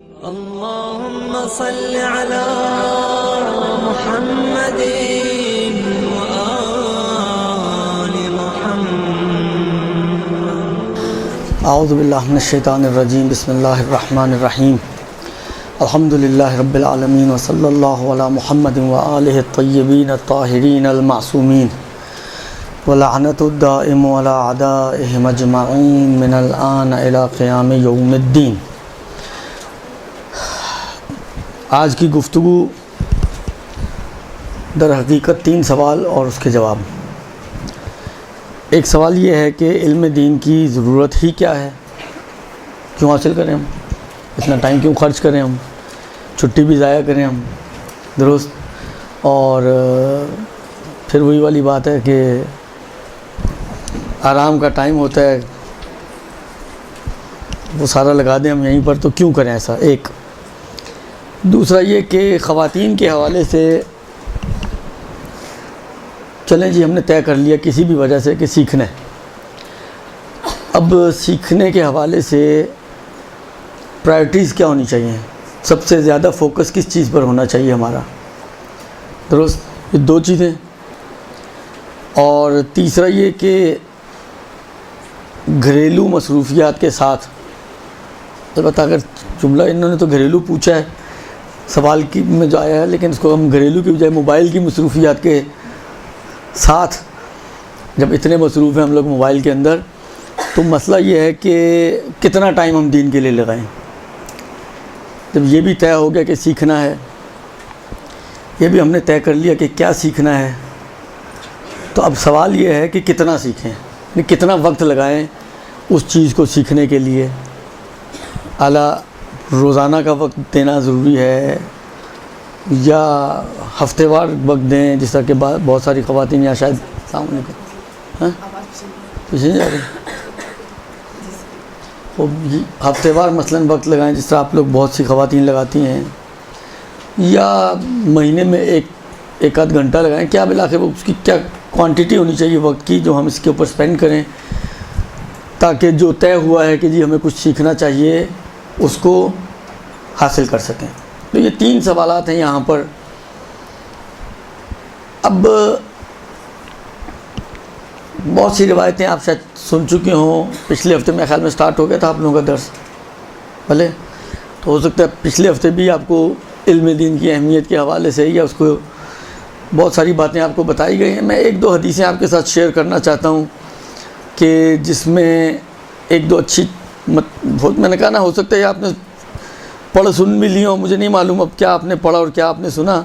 اللهم صل على محمد وآل محمد. اعوذ باللہ من الشیطان الرجیم. بسم اللہ الرحمن الرحیم. الحمد للہ رب العالمین وصلی اللہ علی محمد وآلہ الطیبین الطاہرین المعصومین ولعنت الدائم علی اعدائہم اجمعین من الآن الی قیام یوم الدین. آج کی گفتگو در حقیقت 3 سوال اور اس کے جواب. ایک سوال یہ ہے کہ علم دین کی ضرورت ہی کیا ہے، کیوں حاصل کریں ہم، اتنا ٹائم کیوں خرچ کریں ہم، چھٹی بھی ضائع کریں ہم، درست. اور پھر وہی والی بات ہے کہ آرام کا ٹائم ہوتا ہے وہ سارا لگا دیں ہم یہیں پر، تو کیوں کریں ایسا. ایک دوسرا یہ کہ خواتین کے حوالے سے چلیں جی ہم نے طے کر لیا کسی بھی وجہ سے کہ سیکھنا ہے. اب سیکھنے کے حوالے سے پرائرٹیز کیا ہونی چاہیے، سب سے زیادہ فوکس کس چیز پر ہونا چاہیے ہمارا، درست. یہ 2 چیزیں. اور تیسرا یہ کہ گھریلو مصروفیات کے ساتھ، البتہ اگر جملہ انہوں نے تو گھریلو پوچھا ہے سوال کی میں جو آیا ہے، لیکن اس کو ہم گھریلو کی بجائے موبائل کی مصروفیات کے ساتھ، جب اتنے مصروف ہیں ہم لوگ موبائل کے اندر، تو مسئلہ یہ ہے کہ کتنا ٹائم ہم دین کے لیے لگائیں. جب یہ بھی طے ہو گیا کہ سیکھنا ہے، یہ بھی ہم نے طے کر لیا کہ کیا سیکھنا ہے، تو اب سوال یہ ہے کہ کتنا سیکھیں، یعنی کتنا وقت لگائیں اس چیز کو سیکھنے کے لیے. اعلیٰ روزانہ کا وقت دینا ضروری ہے یا ہفتے وار وقت دیں، جس طرح کہ بہت ساری خواتین یا شاید السلام علیکم پیچھے جا رہے ہیں، ہفتے وار مثلاً وقت لگائیں جس طرح آپ لوگ بہت سی خواتین لگاتی ہیں، یا مہینے میں ایک آدھ گھنٹہ لگائیں. کیا بالآخر اس کی کیا کوانٹٹی ہونی چاہیے وقت کی جو ہم اس کے اوپر سپینڈ کریں، تاکہ جو طے ہوا ہے کہ جی ہمیں کچھ سیکھنا چاہیے اس کو حاصل کر سکیں. تو یہ 3 سوالات ہیں یہاں پر. اب بہت سی روایتیں آپ شاید سن چکے ہوں. پچھلے ہفتے میرے خیال میں سٹارٹ ہو گیا تھا آپ لوگوں کا درس، بھلے تو ہو سکتا ہے پچھلے ہفتے بھی آپ کو علم دین کی اہمیت کے حوالے سے یا اس کو بہت ساری باتیں آپ کو بتائی گئی ہیں. میں 1-2 حدیثیں آپ کے ساتھ شیئر کرنا چاہتا ہوں کہ جس میں 1-2 اچھی میں نے کہا نا، ہو سکتا ہے آپ نے پڑھ سن بھی لی ہوں، مجھے نہیں معلوم اب کیا آپ نے پڑھا اور کیا آپ نے سنا،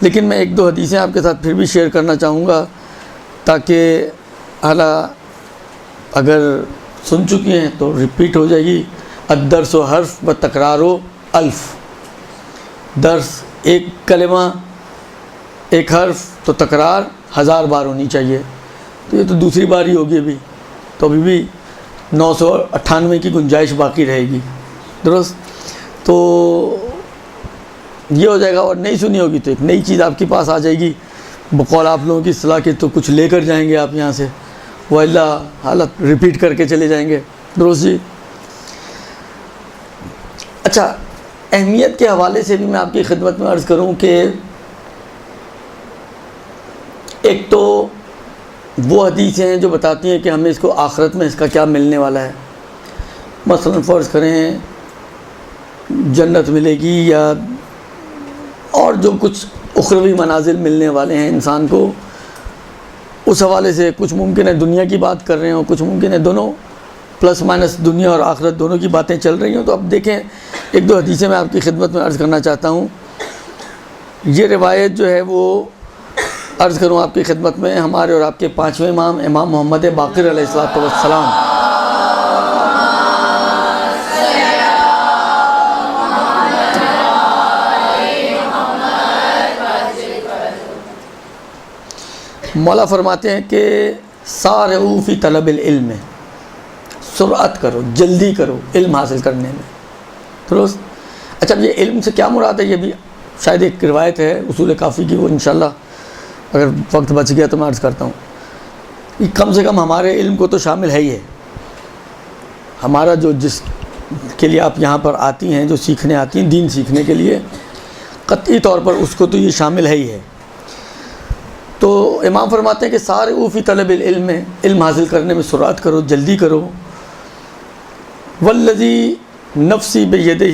لیکن میں 1-2 حدیثیں آپ کے ساتھ پھر بھی شیئر کرنا چاہوں گا تاکہ حالا اگر سن چکی ہیں تو ریپیٹ ہو جائے گی. الدرس و حرف و تکرار و الف. درس ایک کلمہ ایک حرف تو تکرار 1000 بار ہونی چاہیے. تو یہ تو دوسری بار ہی ہوگی ابھی، تو ابھی بھی 998 کی گنجائش باقی رہے گی، درست. تو یہ ہو جائے گا. اور نہیں سنی ہوگی تو ایک نئی چیز آپ کے پاس آ جائے گی، بقول آپ لوگوں کی اصطلاح کے تو کچھ لے کر جائیں گے آپ یہاں سے، وہ اللہ حالت ریپیٹ کر کے چلے جائیں گے، درست جی. اچھا، اہمیت کے حوالے سے بھی میں آپ کی خدمت میں عرض کروں کہ ایک تو وہ حدیثیں ہیں جو بتاتی ہیں کہ ہمیں اس کو آخرت میں اس کا کیا ملنے والا ہے. مثلا فرض کریں جنت ملے گی یا اور جو کچھ اخروی منازل ملنے والے ہیں انسان کو، اس حوالے سے کچھ ممکن ہے دنیا کی بات کر رہے ہوں، کچھ ممکن ہے دونوں پلس مائنس دنیا اور آخرت دونوں کی باتیں چل رہی ہوں. تو اب دیکھیں 1-2 حدیثیں میں آپ کی خدمت میں عرض کرنا چاہتا ہوں. یہ روایت جو ہے وہ عرض کروں آپ کی خدمت میں، ہمارے اور آپ کے 5ویں امام محمد باقر علیہ السلام مولا فرماتے ہیں کہ سارعوا فی طلب العلم، سرعت کرو، جلدی کرو علم حاصل کرنے میں، درست. اچھا، اب یہ علم سے کیا مراد ہے، یہ بھی شاید ایک روایت ہے اصول کافی کی، وہ انشاءاللہ اگر وقت بچ گیا تو میں عرض کرتا ہوں. یہ کم سے کم ہمارے علم کو تو شامل ہے ہی ہے. ہمارا جو جس کے لیے آپ یہاں پر آتی ہیں، جو سیکھنے آتی ہیں دین سیکھنے کے لیے، قطعی طور پر اس کو تو یہ شامل ہے ہی ہے۔ تو امام فرماتے ہیں کہ سارے فی طلب العلم میں، علم حاصل کرنے میں سرعت کرو، جلدی کرو۔ والذی نفسی بیدہ،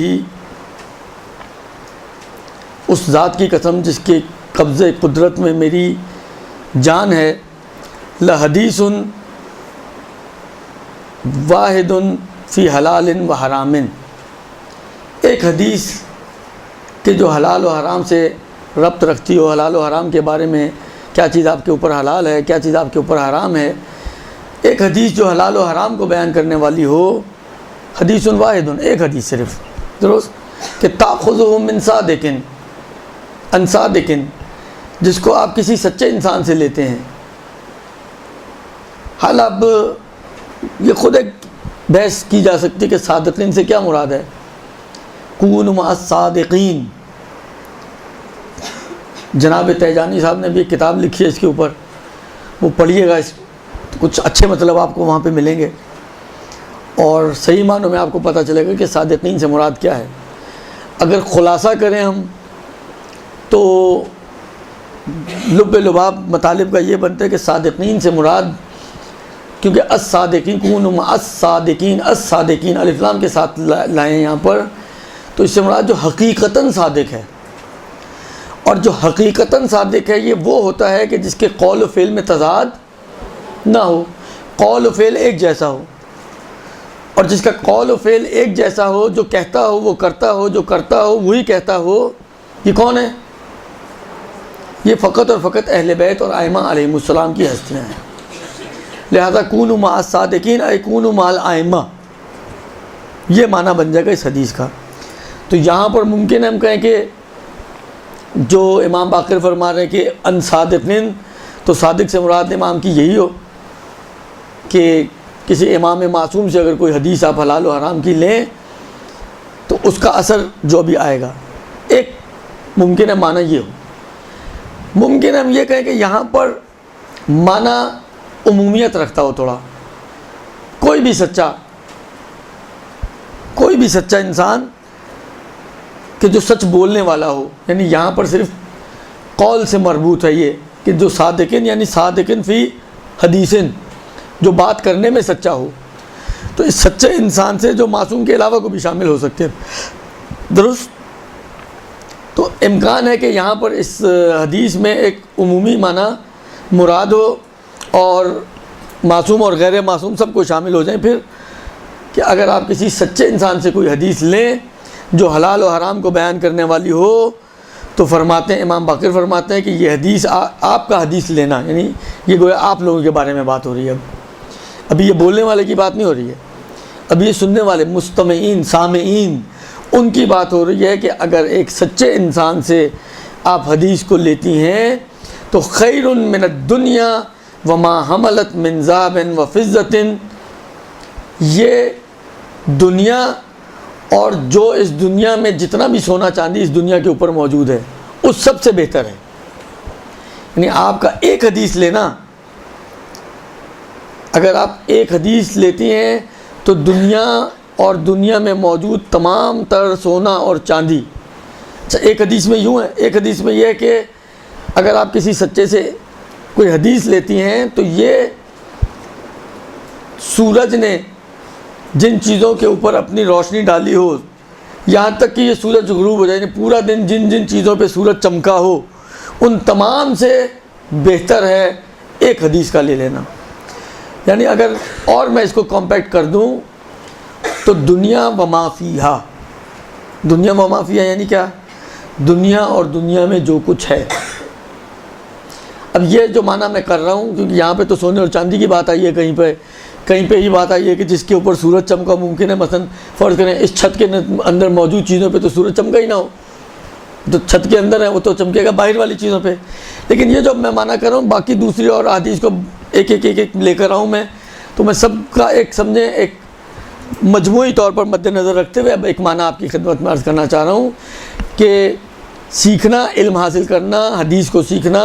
اس ذات کی قسم جس کے قبضے قدرت میں میری جان ہے، لحدیث واحد فی حلال و حرام، ایک حدیث کہ جو حلال و حرام سے ربط رکھتی ہو، حلال و حرام کے بارے میں، کیا چیز آپ کے اوپر حلال ہے، کیا چیز آپ کے اوپر حرام ہے، ایک حدیث جو حلال و حرام کو بیان کرنے والی ہو، حدیث واحد، ایک حدیث صرف، درست، کہ تاخذہ من صادق عن صادق، جس کو آپ کسی سچے انسان سے لیتے ہیں۔ حال اب یہ خود ایک بحث کی جا سکتی کہ صادقین سے کیا مراد ہے۔ کونوا مع الصادقین، جناب تیجانی صاحب نے بھی ایک کتاب لکھی ہے اس کے اوپر، وہ پڑھیے گا، کچھ اچھے مطلب آپ کو وہاں پہ ملیں گے، اور صحیح معنوں میں آپ کو پتہ چلے گا کہ صادقین سے مراد کیا ہے۔ اگر خلاصہ کریں ہم تو لب لباب مطالب کا یہ بنتا ہے کہ صادقین سے مراد، کیونکہ الصادقین، کونوا مع الصادقین، الصادقین الف لام کے ساتھ لائیں یہاں پر، تو اس سے مراد جو حقیقتاً صادق ہے، اور جو حقیقتاً صادق ہے یہ وہ ہوتا ہے کہ جس کے قول و فعل میں تضاد نہ ہو، قول و فعل ایک جیسا ہو، اور جس کا قول و فعل ایک جیسا ہو، جو کہتا ہو وہ کرتا ہو، جو کرتا ہو وہی کہتا ہو، یہ کون ہے؟ یہ فقط اور فقط اہل بیت اور ائمہ علیہم السلام کی ہستیاں ہیں۔ لہذا کونوا مع الصادقین ای کونوا مع الائمہ، یہ معنی بن جائے گا اس حدیث کا۔ تو یہاں پر ممکن ہے ہم کہیں کہ جو امام باقر فرما رہے ہیں کہ ان صادقین، تو صادق سے مراد امام کی یہی ہو کہ کسی امام معصوم سے اگر کوئی حدیث آپ حلال و حرام کی لیں تو اس کا اثر جو بھی آئے گا، ایک ممکن ہے معنی یہ ہو۔ ممکن ہے ہم یہ کہیں کہ یہاں پر معنی عمومیت رکھتا ہو تھوڑا، کوئی بھی سچا انسان کہ جو سچ بولنے والا ہو، یعنی یہاں پر صرف قول سے مربوط ہے یہ کہ جو صادقین، یعنی صادقین فی حدیثن، جو بات کرنے میں سچا ہو، تو اس سچے انسان سے جو معصوم کے علاوہ کو بھی شامل ہو سکتے ہیں، درست۔ تو امکان ہے کہ یہاں پر اس حدیث میں ایک عمومی معنی مراد ہو اور معصوم اور غیر معصوم سب کو شامل ہو جائیں، پھر کہ اگر آپ کسی سچے انسان سے کوئی حدیث لیں جو حلال و حرام کو بیان کرنے والی ہو، تو فرماتے ہیں، امام باقر فرماتے ہیں کہ یہ حدیث آپ کا حدیث لینا، یعنی یہ گویا آپ لوگوں کے بارے میں بات ہو رہی ہے، ابھی یہ بولنے والے کی بات نہیں ہو رہی ہے، ابھی یہ سننے والے مستمعین، سامعین، ان کی بات ہو رہی ہے کہ اگر ایک سچے انسان سے آپ حدیث کو لیتی ہیں تو خیر من الدنیا وما حملت من ذهب وفضة، یہ دنیا اور جو اس دنیا میں جتنا بھی سونا چاندی اس دنیا کے اوپر موجود ہے اس سب سے بہتر ہے۔ یعنی آپ کا ایک حدیث لینا، اگر آپ ایک حدیث لیتی ہیں تو دنیا اور دنیا میں موجود تمام تر سونا اور چاندی، اچھا ایک حدیث میں یوں ہے، ایک حدیث میں یہ ہے کہ اگر آپ کسی سچے سے کوئی حدیث لیتی ہیں تو یہ سورج نے جن چیزوں کے اوپر اپنی روشنی ڈالی ہو، یہاں تک کہ یہ سورج غروب ہو جائے، یعنی پورا دن جن جن چیزوں پہ سورج چمکا ہو، ان تمام سے بہتر ہے ایک حدیث کا لے لینا۔ یعنی اگر اور میں اس کو کمپیکٹ کر دوں تو دنیا و ما فیہا، دنیا و ما فیہا یعنی کیا؟ دنیا اور دنیا میں جو کچھ ہے۔ اب یہ جو معنی میں کر رہا ہوں، کیونکہ یہاں پہ تو سونے اور چاندی کی بات آئی ہے، کہیں پہ ہی بات آئی ہے کہ جس کے اوپر سورج چمکا، ممکن ہے مثلا فرض کریں اس چھت کے اندر موجود چیزوں پہ تو سورج چمکا ہی نہ ہو، تو چھت کے اندر ہے وہ تو چمکے گا باہر والی چیزوں پہ۔ لیکن یہ جو میں معنی کر رہا ہوں، باقی دوسری اور حدیث کو ایک ایک لے کر آؤں میں، تو میں سب کا ایک سمجھیں ایک مجموعی طور پر مد نظر رکھتے ہوئے اب ایک معنی آپ کی خدمت میں عرض کرنا چاہ رہا ہوں کہ سیکھنا، علم حاصل کرنا، حدیث کو سیکھنا،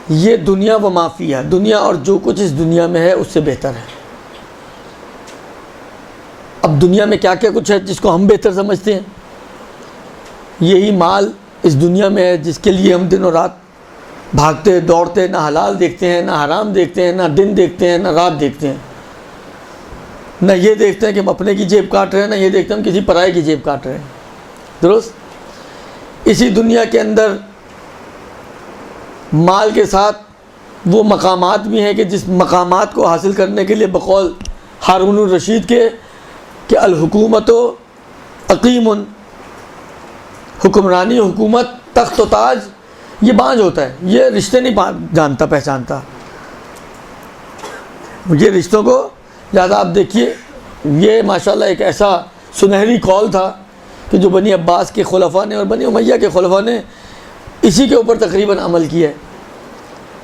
یہ دنیا و ما فیہا، دنیا اور جو کچھ اس دنیا میں ہے اس سے بہتر ہے۔ اب دنیا میں کیا کیا کچھ ہے جس کو ہم بہتر سمجھتے ہیں؟ یہی مال اس دنیا میں ہے جس کے لیے ہم دن و رات بھاگتے دوڑتے، نہ حلال دیکھتے ہیں، نہ حرام دیکھتے ہیں، نہ دن دیکھتے ہیں، نہ رات دیکھتے ہیں، نہ یہ دیکھتے ہیں کہ ہم اپنے کی جیب کاٹ رہے ہیں، نہ یہ دیکھتے ہیں ہم کسی پرائے کی جیب کاٹ رہے ہیں۔ درست؟ اسی دنیا کے اندر مال کے ساتھ وہ مقامات بھی ہیں کہ جس مقامات کو حاصل کرنے کے لیے بقول ہارون الرشید کے کہ الحکومت و عقیم، حکمرانی، حکومت، تخت و تاج یہ بانجھ ہوتا ہے، یہ رشتے نہیں جانتا پہچانتا، یہ رشتوں کو لہٰذا آپ دیکھیے یہ ماشاءاللہ ایک ایسا سنہری قول تھا کہ جو بنی عباس کے خلفاء نے اور بنی امیہ کے خلفاء نے اسی کے اوپر تقریباً عمل کیا ہے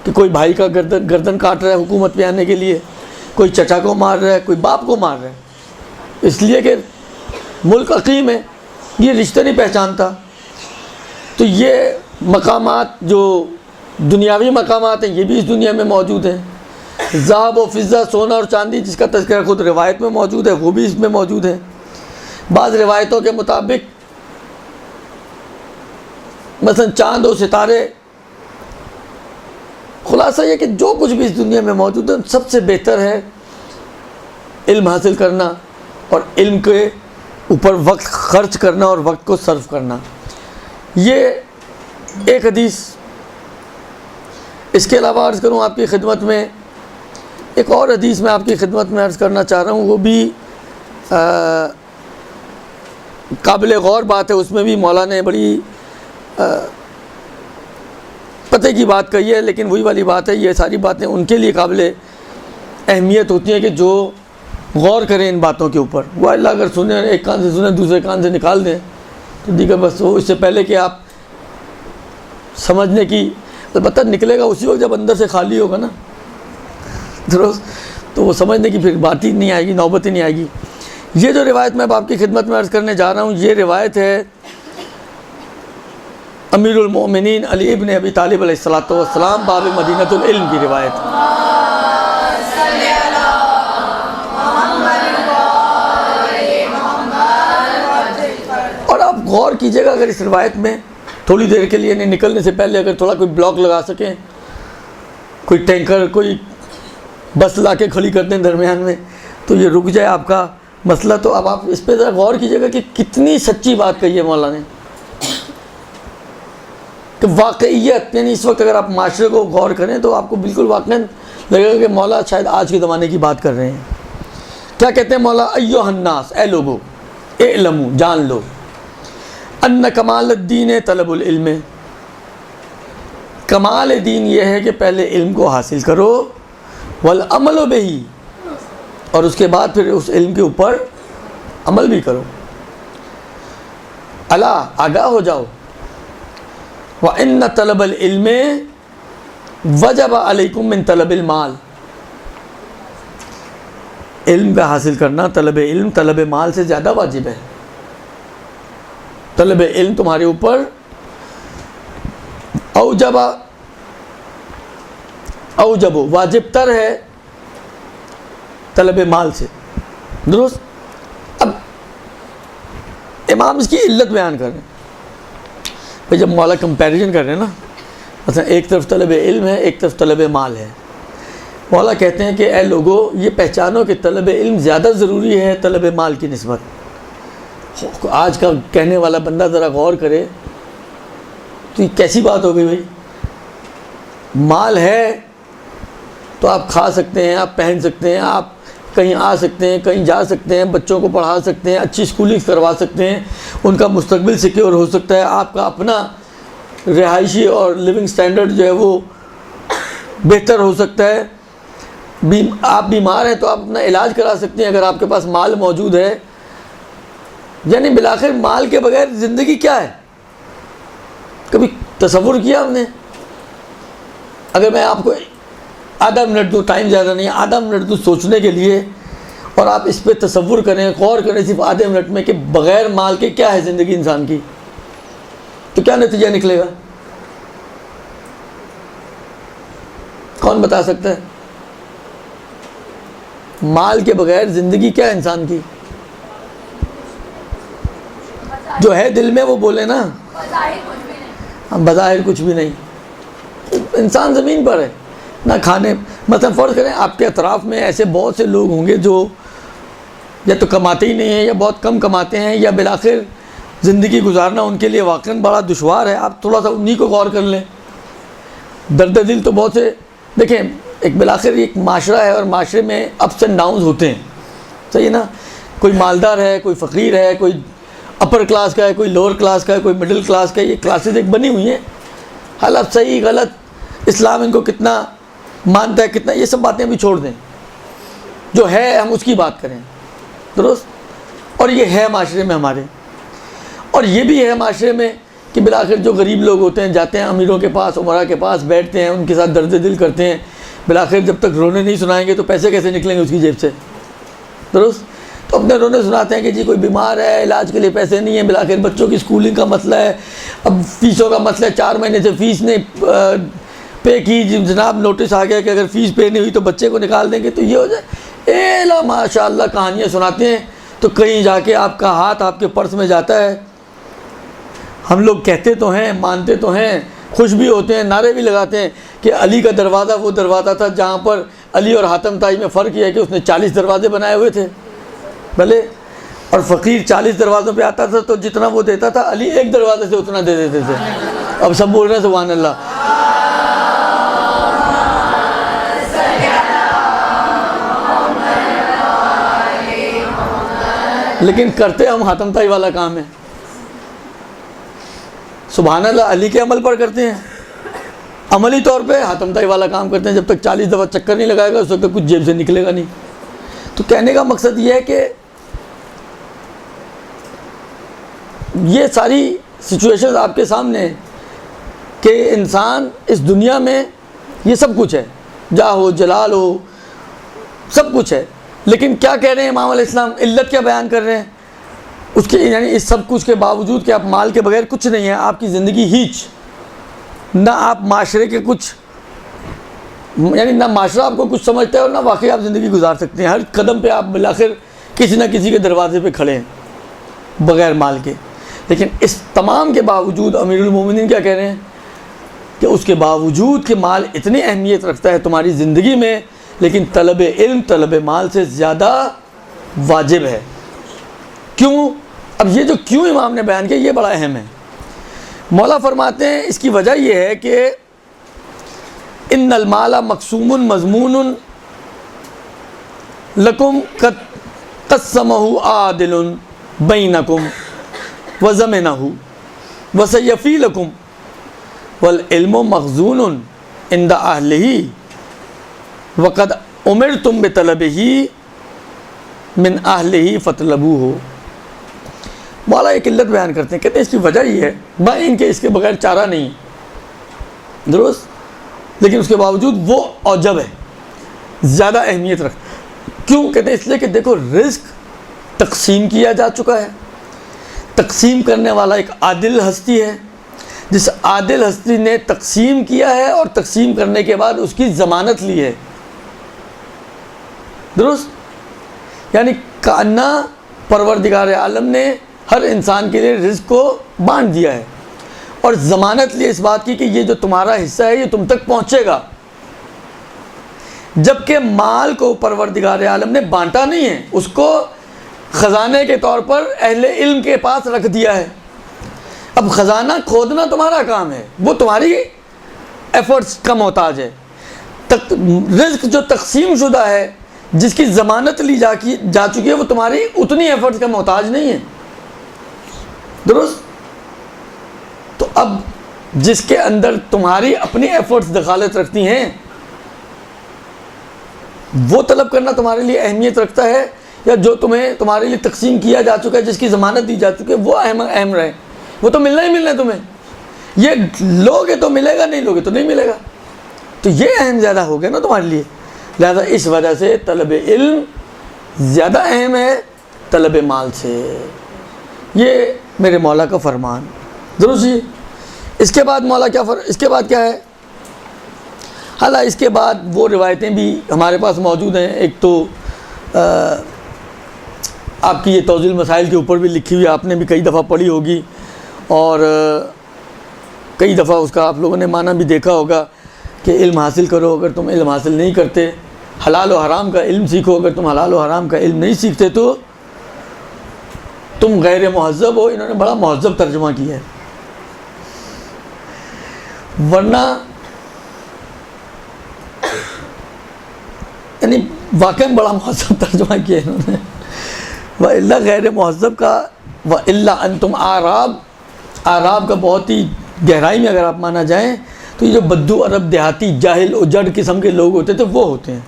کہ کوئی بھائی کا گردن کاٹ رہا ہے حکومت پہ آنے کے لیے، کوئی چچا کو مار رہا ہے، کوئی باپ کو مار رہا ہے، اس لیے کہ ملک عقیم ہے، یہ رشتے نہیں پہچانتا۔ تو یہ مقامات جو دنیاوی مقامات ہیں یہ بھی اس دنیا میں موجود ہیں، ذهب و فضہ، سونا اور چاندی جس کا تذکرہ خود روایت میں موجود ہے وہ بھی اس میں موجود ہے۔ بعض روایتوں کے مطابق مثلا چاند و ستارے، خلاصہ یہ کہ جو کچھ بھی اس دنیا میں موجود ہے سب سے بہتر ہے علم حاصل کرنا اور علم کے اوپر وقت خرچ کرنا اور وقت کو صرف کرنا۔ یہ ایک حدیث۔ اس کے علاوہ عرض کروں آپ کی خدمت میں ایک اور حدیث میں آپ کی خدمت میں عرض کرنا چاہ رہا ہوں، وہ بھی قابل غور بات ہے، اس میں بھی مولا نے بڑی پتہ کی بات کہی ہے، لیکن وہی والی بات ہے، یہ ساری باتیں ان کے لیے قابل اہمیت ہوتی ہیں کہ جو غور کریں ان باتوں کے اوپر۔ وہ اللہ اگر سنیں، ایک کان سے سنیں دوسرے کان سے نکال دیں تو دیگر بس وہ اس سے پہلے کہ آپ سمجھنے کی، البتہ نکلے گا اسی وقت جب اندر سے خالی ہوگا نا، درست؟ تو وہ سمجھنے کی پھر بات ہی نہیں آئے گی، نوبت ہی نہیں آئے گی۔ یہ جو روایت میں اب آپ کی خدمت میں عرض کرنے جا رہا ہوں، یہ روایت ہے امیر المؤمنین علی ابن ابی طالب علیہ السلام باب مدینۃ العلم کی روایت۔ اور آپ غور کیجئے گا اگر اس روایت میں تھوڑی دیر کے لیے نہیں نکلنے سے پہلے اگر تھوڑا کوئی بلاک لگا سکیں، کوئی ٹینکر، کوئی بس لا کے کھڑی کر دیں درمیان میں تو یہ رک جائے آپ کا مسئلہ، تو اب آپ اس پہ ذرا غور کیجئے گا کہ کتنی سچی بات کہی ہے مولا نے، کہ واقعیت، یعنی اس وقت اگر آپ معاشرے کو غور کریں تو آپ کو بالکل واقعاً لگے گا کہ مولا شاید آج کے زمانے کی بات کر رہے ہیں۔ کیا کہتے ہیں مولا؟ ایھا الناس، اے لوگو، اعلموا، جان لو، ان کمال الدین طلب العلم، کمال دین یہ ہے کہ پہلے علم کو حاصل کرو، والعمل بہ، اور اس کے بعد پھر اس علم کے اوپر عمل بھی کرو، الا، آگاہ ہو جاؤ، وَإِنَّ طَلَبَ الْعِلْمِ وَجَبَ عَلَيْكُمْ مِنْ طَلَبِ الْمَالِ، علم کا حاصل کرنا، طلب علم طلب مال سے زیادہ واجب ہے۔ طلب علم تمہارے اوپر اوجب واجب تر ہے طلب مال سے، درست؟ اب امام اس کی علت بیان کر رہے ہیں، بھئی جب مولا کمپیریزن کر رہے ہیں نا، مثلا ایک طرف طلب علم ہے، ایک طرف طلب مال ہے، مولا کہتے ہیں کہ اے لوگو یہ پہچانو کہ طلب علم زیادہ ضروری ہے طلب مال کی نسبت۔ آج کا کہنے والا بندہ ذرا غور کرے تو یہ کیسی بات ہو گئی بھائی؟ مال ہے تو آپ کھا سکتے ہیں، آپ پہن سکتے ہیں، آپ کہیں آ سکتے ہیں، کہیں جا سکتے ہیں، بچوں کو پڑھا سکتے ہیں، اچھی اسکولنگ کروا سکتے ہیں، ان کا مستقبل سیکیور ہو سکتا ہے، آپ کا اپنا رہائشی اور لیونگ سٹینڈرڈ جو ہے وہ بہتر ہو سکتا ہے، آپ بیمار ہیں تو آپ اپنا علاج کرا سکتے ہیں اگر آپ کے پاس مال موجود ہے۔ یعنی بالآخر مال کے بغیر زندگی کیا ہے؟ کبھی تصور کیا ہم نے؟ اگر میں آپ کو آدھا منٹ دوں، ٹائم زیادہ نہیں، آدھا منٹ دوں سوچنے کے لیے، اور آپ اس پہ تصور کریں، غور کریں صرف آدھے منٹ میں کہ بغیر مال کے کیا ہے زندگی انسان کی، تو کیا نتیجہ نکلے گا؟ کون بتا سکتا ہے؟ مال کے بغیر زندگی کیا ہے انسان کی؟ جو ہے دل میں وہ بولے نا، بظاہر کچھ بھی نہیں. انسان زمین پر ہے نہ کھانے. مثلا فرض کریں آپ کے اطراف میں ایسے بہت سے لوگ ہوں گے جو یا تو کماتے ہی نہیں ہیں یا بہت کم کماتے ہیں، یا بالآخر زندگی گزارنا ان کے لیے واقعاً بڑا دشوار ہے. آپ تھوڑا سا انہی کو غور کر لیں. درد دل تو بہت سے دیکھیں، ایک بالآخر ایک معاشرہ ہے اور معاشرے میں اپس اینڈ ڈاؤنز ہوتے ہیں، صحیح ہے نا. کوئی مالدار ہے، کوئی فقیر ہے، کوئی اپر کلاس کا ہے، کوئی لوور کلاس کا ہے، کوئی مڈل کلاس کا ہے. یہ کلاسز ایک بنی ہوئی ہیں. حالات صحیح غلط، اسلام ان کو کتنا مانتا ہے کتنا، یہ سب باتیں بھی چھوڑ دیں. جو ہے ہم اس کی بات کریں، درست. اور یہ ہے معاشرے میں ہمارے، اور یہ بھی ہے معاشرے میں کہ بالآخر جو غریب لوگ ہوتے ہیں جاتے ہیں امیروں کے پاس، عمرا کے پاس بیٹھتے ہیں، ان کے ساتھ درد دل کرتے ہیں. بالآخر جب تک رونے نہیں سنائیں گے تو پیسے کیسے نکلیں گے اس کی جیب سے، درست. تو اپنے رونے سناتے ہیں کہ جی کوئی بیمار ہے، علاج کے لیے پیسے نہیں ہیں، بالآخر بچوں کی اسکولنگ کا مسئلہ ہے، اب فیسوں کا مسئلہ ہے، 4 مہینے سے فیس نہیں پے کی، جناب نوٹس آ گیا کہ اگر فیس پے نہیں ہوئی تو بچے کو نکال دیں گے. تو یہ ہو جائے لا ماشاء اللہ کہانیاں سناتے ہیں. تو کہیں جا کے آپ کا ہاتھ آپ کے پرس میں جاتا ہے. ہم لوگ کہتے تو ہیں، مانتے تو ہیں، خوش بھی ہوتے ہیں، نعرے بھی لگاتے ہیں کہ علی کا دروازہ وہ دروازہ تھا جہاں پر علی اور حاتم طائی میں فرق یہ ہے کہ اس نے 40 دروازے بنائے ہوئے تھے، بھلے. اور فقیر 40 دروازوں پہ آتا تھا تو جتنا وہ دیتا تھا علی ایک دروازے سے اتنا دے دیتے تھے. اب سب بول رہے ہیں سبحان اللہ. لیکن کرتے ہم حاتم طائی والا کام ہے. سبحان اللہ علی کے عمل پر کرتے ہیں، عملی طور پہ حاتم طائی والا کام کرتے ہیں. جب تک 40 دفعہ چکر نہیں لگائے گا اس وقت کچھ جیب سے نکلے گا نہیں. تو کہنے کا مقصد یہ ہے کہ یہ ساری سچویشنز آپ کے سامنے ہیں کہ انسان اس دنیا میں یہ سب کچھ ہے، جاہ ہو جلال ہو سب کچھ ہے. لیکن کیا کہہ رہے ہیں امام علیہ السلام، علت کیا بیان کر رہے ہیں اس کے، یعنی اس سب کچھ کے باوجود کہ آپ مال کے بغیر کچھ نہیں ہے، آپ کی زندگی ہیچ، نہ آپ معاشرے کے کچھ، یعنی نہ معاشرہ آپ کو کچھ سمجھتا ہے اور نہ واقعی آپ زندگی گزار سکتے ہیں. ہر قدم پہ آپ بالآخر کسی نہ کسی کے دروازے پہ کھڑے ہیں بغیر مال کے. لیکن اس تمام کے باوجود امیر المومنین کیا کہہ رہے ہیں کہ اس کے باوجود کہ مال اتنی اہمیت رکھتا ہے تمہاری زندگی میں، لیکن طلب علم طلب مال سے زیادہ واجب ہے. کیوں؟ اب یہ جو کیوں امام نے بیان کیا یہ بڑا اہم ہے. مولا فرماتے ہیں اس کی وجہ یہ ہے کہ ان المال مقسوم مضمون لکم قد قسمہ عادل بینکم وضمنہ وسیفی لکم والعلم مخزون عند اہلہ وقد امرتم بطلبہ من اہلہ فطلبوہ. مولا ایک علت بیان کرتے ہیں، کہتے ہیں اس کی وجہ یہ ہے بائن کہ اس کے بغیر چارہ نہیں، درست. لیکن اس کے باوجود وہ اوجب ہے، زیادہ اہمیت رکھ. کیوں؟ کہتے ہیں اس لیے کہ دیکھو رزق تقسیم کیا جا چکا ہے، تقسیم کرنے والا ایک عادل ہستی ہے، جس عادل ہستی نے تقسیم کیا ہے اور تقسیم کرنے کے بعد اس کی ضمانت لی ہے، درست. یعنی کائنہ پروردگار عالم نے ہر انسان کے لیے رزق کو بانٹ دیا ہے اور ضمانت لی اس بات کی کہ یہ جو تمہارا حصہ ہے یہ تم تک پہنچے گا. جبکہ مال کو پروردگار عالم نے بانٹا نہیں ہے، اس کو خزانے کے طور پر اہل علم کے پاس رکھ دیا ہے. اب خزانہ کھودنا تمہارا کام ہے، وہ تمہاری ایفرٹس کا محتاج ہے. رزق جو تقسیم شدہ ہے، جس کی ضمانت لی جا چکی ہے، وہ تمہاری اتنی ایفرٹس کا محتاج نہیں ہے، درست. تو اب جس کے اندر تمہاری اپنی ایفرٹس دخالت رکھتی ہیں وہ طلب کرنا تمہارے لیے اہمیت رکھتا ہے، یا جو تمہارے لیے تقسیم کیا جا چکا ہے، جس کی ضمانت دی جا چکی ہے وہ اہم رہے. وہ تو ملنا ہی ملنا ہے تمہیں، یہ لوگے تو ملے گا، نہیں لوگے تو نہیں ملے گا. تو یہ اہم زیادہ ہو گیا نا تمہارے لیے. لہذا اس وجہ سے طلب علم زیادہ اہم ہے طلب مال سے. یہ میرے مولا کا فرمان، درست جی. اس کے بعد مولا اس کے بعد کیا ہے؟ حالانکہ اس کے بعد وہ روایتیں بھی ہمارے پاس موجود ہیں. ایک تو آپ کی یہ توضیح المسائل کے اوپر بھی لکھی ہوئی، آپ نے بھی کئی دفعہ پڑھی ہوگی، اور کئی دفعہ اس کا آپ لوگوں نے معنی بھی دیکھا ہوگا کہ علم حاصل کرو، اگر تم علم حاصل نہیں کرتے، حلال و حرام کا علم سیکھو، اگر تم حلال و حرام کا علم نہیں سیکھتے تو تم غیر مہذب ہو۔ انہوں نے بڑا مہذب ترجمہ کیا ہے، ورنہ یعنی واقعی بڑا مہذب ترجمہ کیا ہے انہوں نے۔ وَإِلَّا غیر مہذب کا وَإِلَّا أَنْتُمْ آراب کا بہت ہی گہرائی میں اگر آپ مانا جائیں تو یہ جو بدو عرب دیہاتی جاہل اور جڑ قسم کے لوگ ہوتے تھے وہ ہوتے ہیں،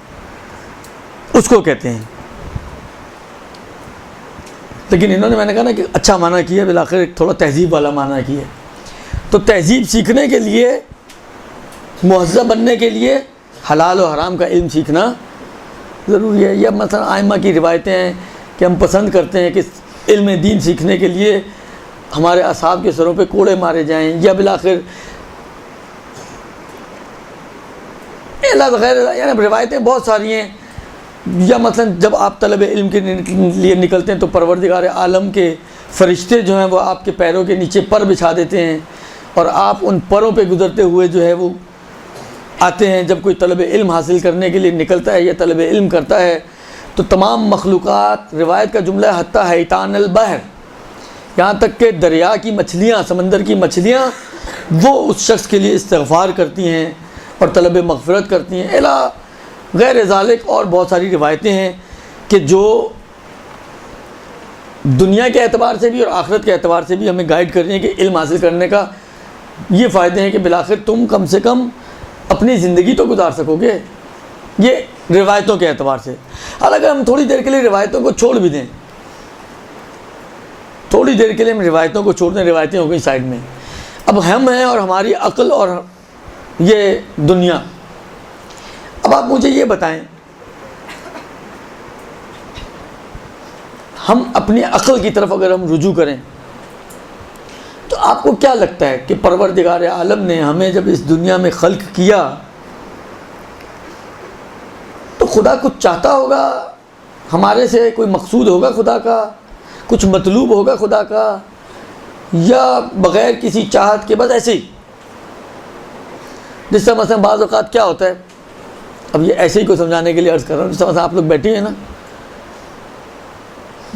اس کو کہتے ہیں۔ لیکن انہوں نے، میں نے کہا نا کہ اچھا معنی کیا، بالآخر ایک تھوڑا تہذیب والا معنی کیا۔ تو تہذیب سیکھنے کے لیے، مہذب بننے کے لیے حلال و حرام کا علم سیکھنا ضروری ہے۔ یا مثلا آئمہ کی روایتیں ہیں کہ ہم پسند کرتے ہیں کہ علم دین سیکھنے کے لیے ہمارے اصحاب کے سروں پہ کوڑے مارے جائیں، یا بالآخر غیر، یعنی روایتیں بہت ساری ہیں۔ یا مثلا جب آپ طلب علم کے لیے نکلتے ہیں تو پروردگار عالم کے فرشتے جو ہیں وہ آپ کے پیروں کے نیچے پر بچھا دیتے ہیں، اور آپ ان پروں پہ گزرتے ہوئے جو ہے وہ آتے ہیں۔ جب کوئی طلب علم حاصل کرنے کے لیے نکلتا ہے یا طلب علم کرتا ہے تو تمام مخلوقات، روایت کا جملہ ہے حتی حیتان البحر، یہاں تک کہ دریا کی مچھلیاں، سمندر کی مچھلیاں، وہ اس شخص کے لیے استغفار کرتی ہیں اور طلب مغفرت کرتی ہیں، الی غیر ذالک۔ اور بہت ساری روایتیں ہیں کہ جو دنیا کے اعتبار سے بھی اور آخرت کے اعتبار سے بھی ہمیں گائیڈ کر رہی ہیں کہ علم حاصل کرنے کا یہ فائدے ہیں کہ بالآخر تم کم سے کم اپنی زندگی تو گزار سکو گے، یہ روایتوں کے اعتبار سے۔ حالانکہ ہم تھوڑی دیر کے لیے روایتوں کو چھوڑ بھی دیں، تھوڑی دیر کے لیے ہم روایتوں کو چھوڑ دیں، روایتیں ہو گئی سائڈ میں، اب ہم ہیں اور ہماری عقل اور یہ دنیا۔ اب آپ مجھے یہ بتائیں، ہم اپنی عقل کی طرف اگر ہم رجوع کریں تو آپ کو کیا لگتا ہے کہ پروردگار عالم نے ہمیں جب اس دنیا میں خلق کیا تو خدا کچھ چاہتا ہوگا ہمارے سے، کوئی مقصود ہوگا خدا کا، کچھ مطلوب ہوگا خدا کا، یا بغیر کسی چاہت کے بس ایسے ہی؟ جس طرح مثلا بعض اوقات کیا ہوتا ہے، اب یہ ایسے ہی کو سمجھانے کے لیے عرض کر رہا ہوں، جس طرح مثلا آپ لوگ بیٹھے ہیں نا،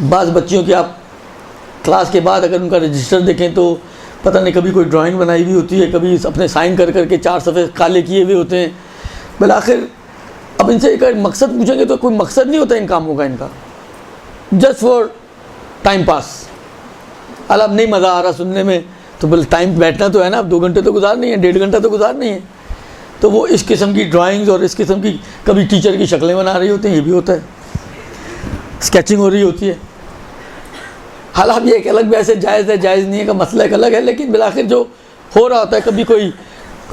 بعض بچیوں کی آپ کلاس کے بعد اگر ان کا رجسٹر دیکھیں تو پتہ نہیں کبھی کوئی ڈرائنگ بنائی ہوئی ہوتی ہے، کبھی اپنے سائن کر کر کے 4 صفحے کالے کیے ہوئے ہوتے ہیں۔ بالآخر اب ان سے ایک مقصد پوچھیں گے تو کوئی مقصد نہیں ہوتا ان کاموں کا، ان کا جسٹ فار ٹائم پاس۔ اب نہیں مزہ آ رہا سننے میں تو بل ٹائم بیٹھنا تو ہے نا، اب 2 گھنٹے تو گزارنی ہے، 1.5 گھنٹہ تو گزارنی ہے، تو وہ اس قسم کی ڈرائنگز اور اس قسم کی کبھی ٹیچر کی شکلیں بنا رہی ہوتی ہیں، یہ بھی ہوتا ہے، اسکیچنگ ہو رہی ہوتی ہے۔ حالانکہ یہ ایک الگ ویسے جائز ہے جائز نہیں ہے کا مسئلہ ایک الگ ہے، لیکن بالآخر جو ہو رہا ہوتا ہے، کبھی کوئی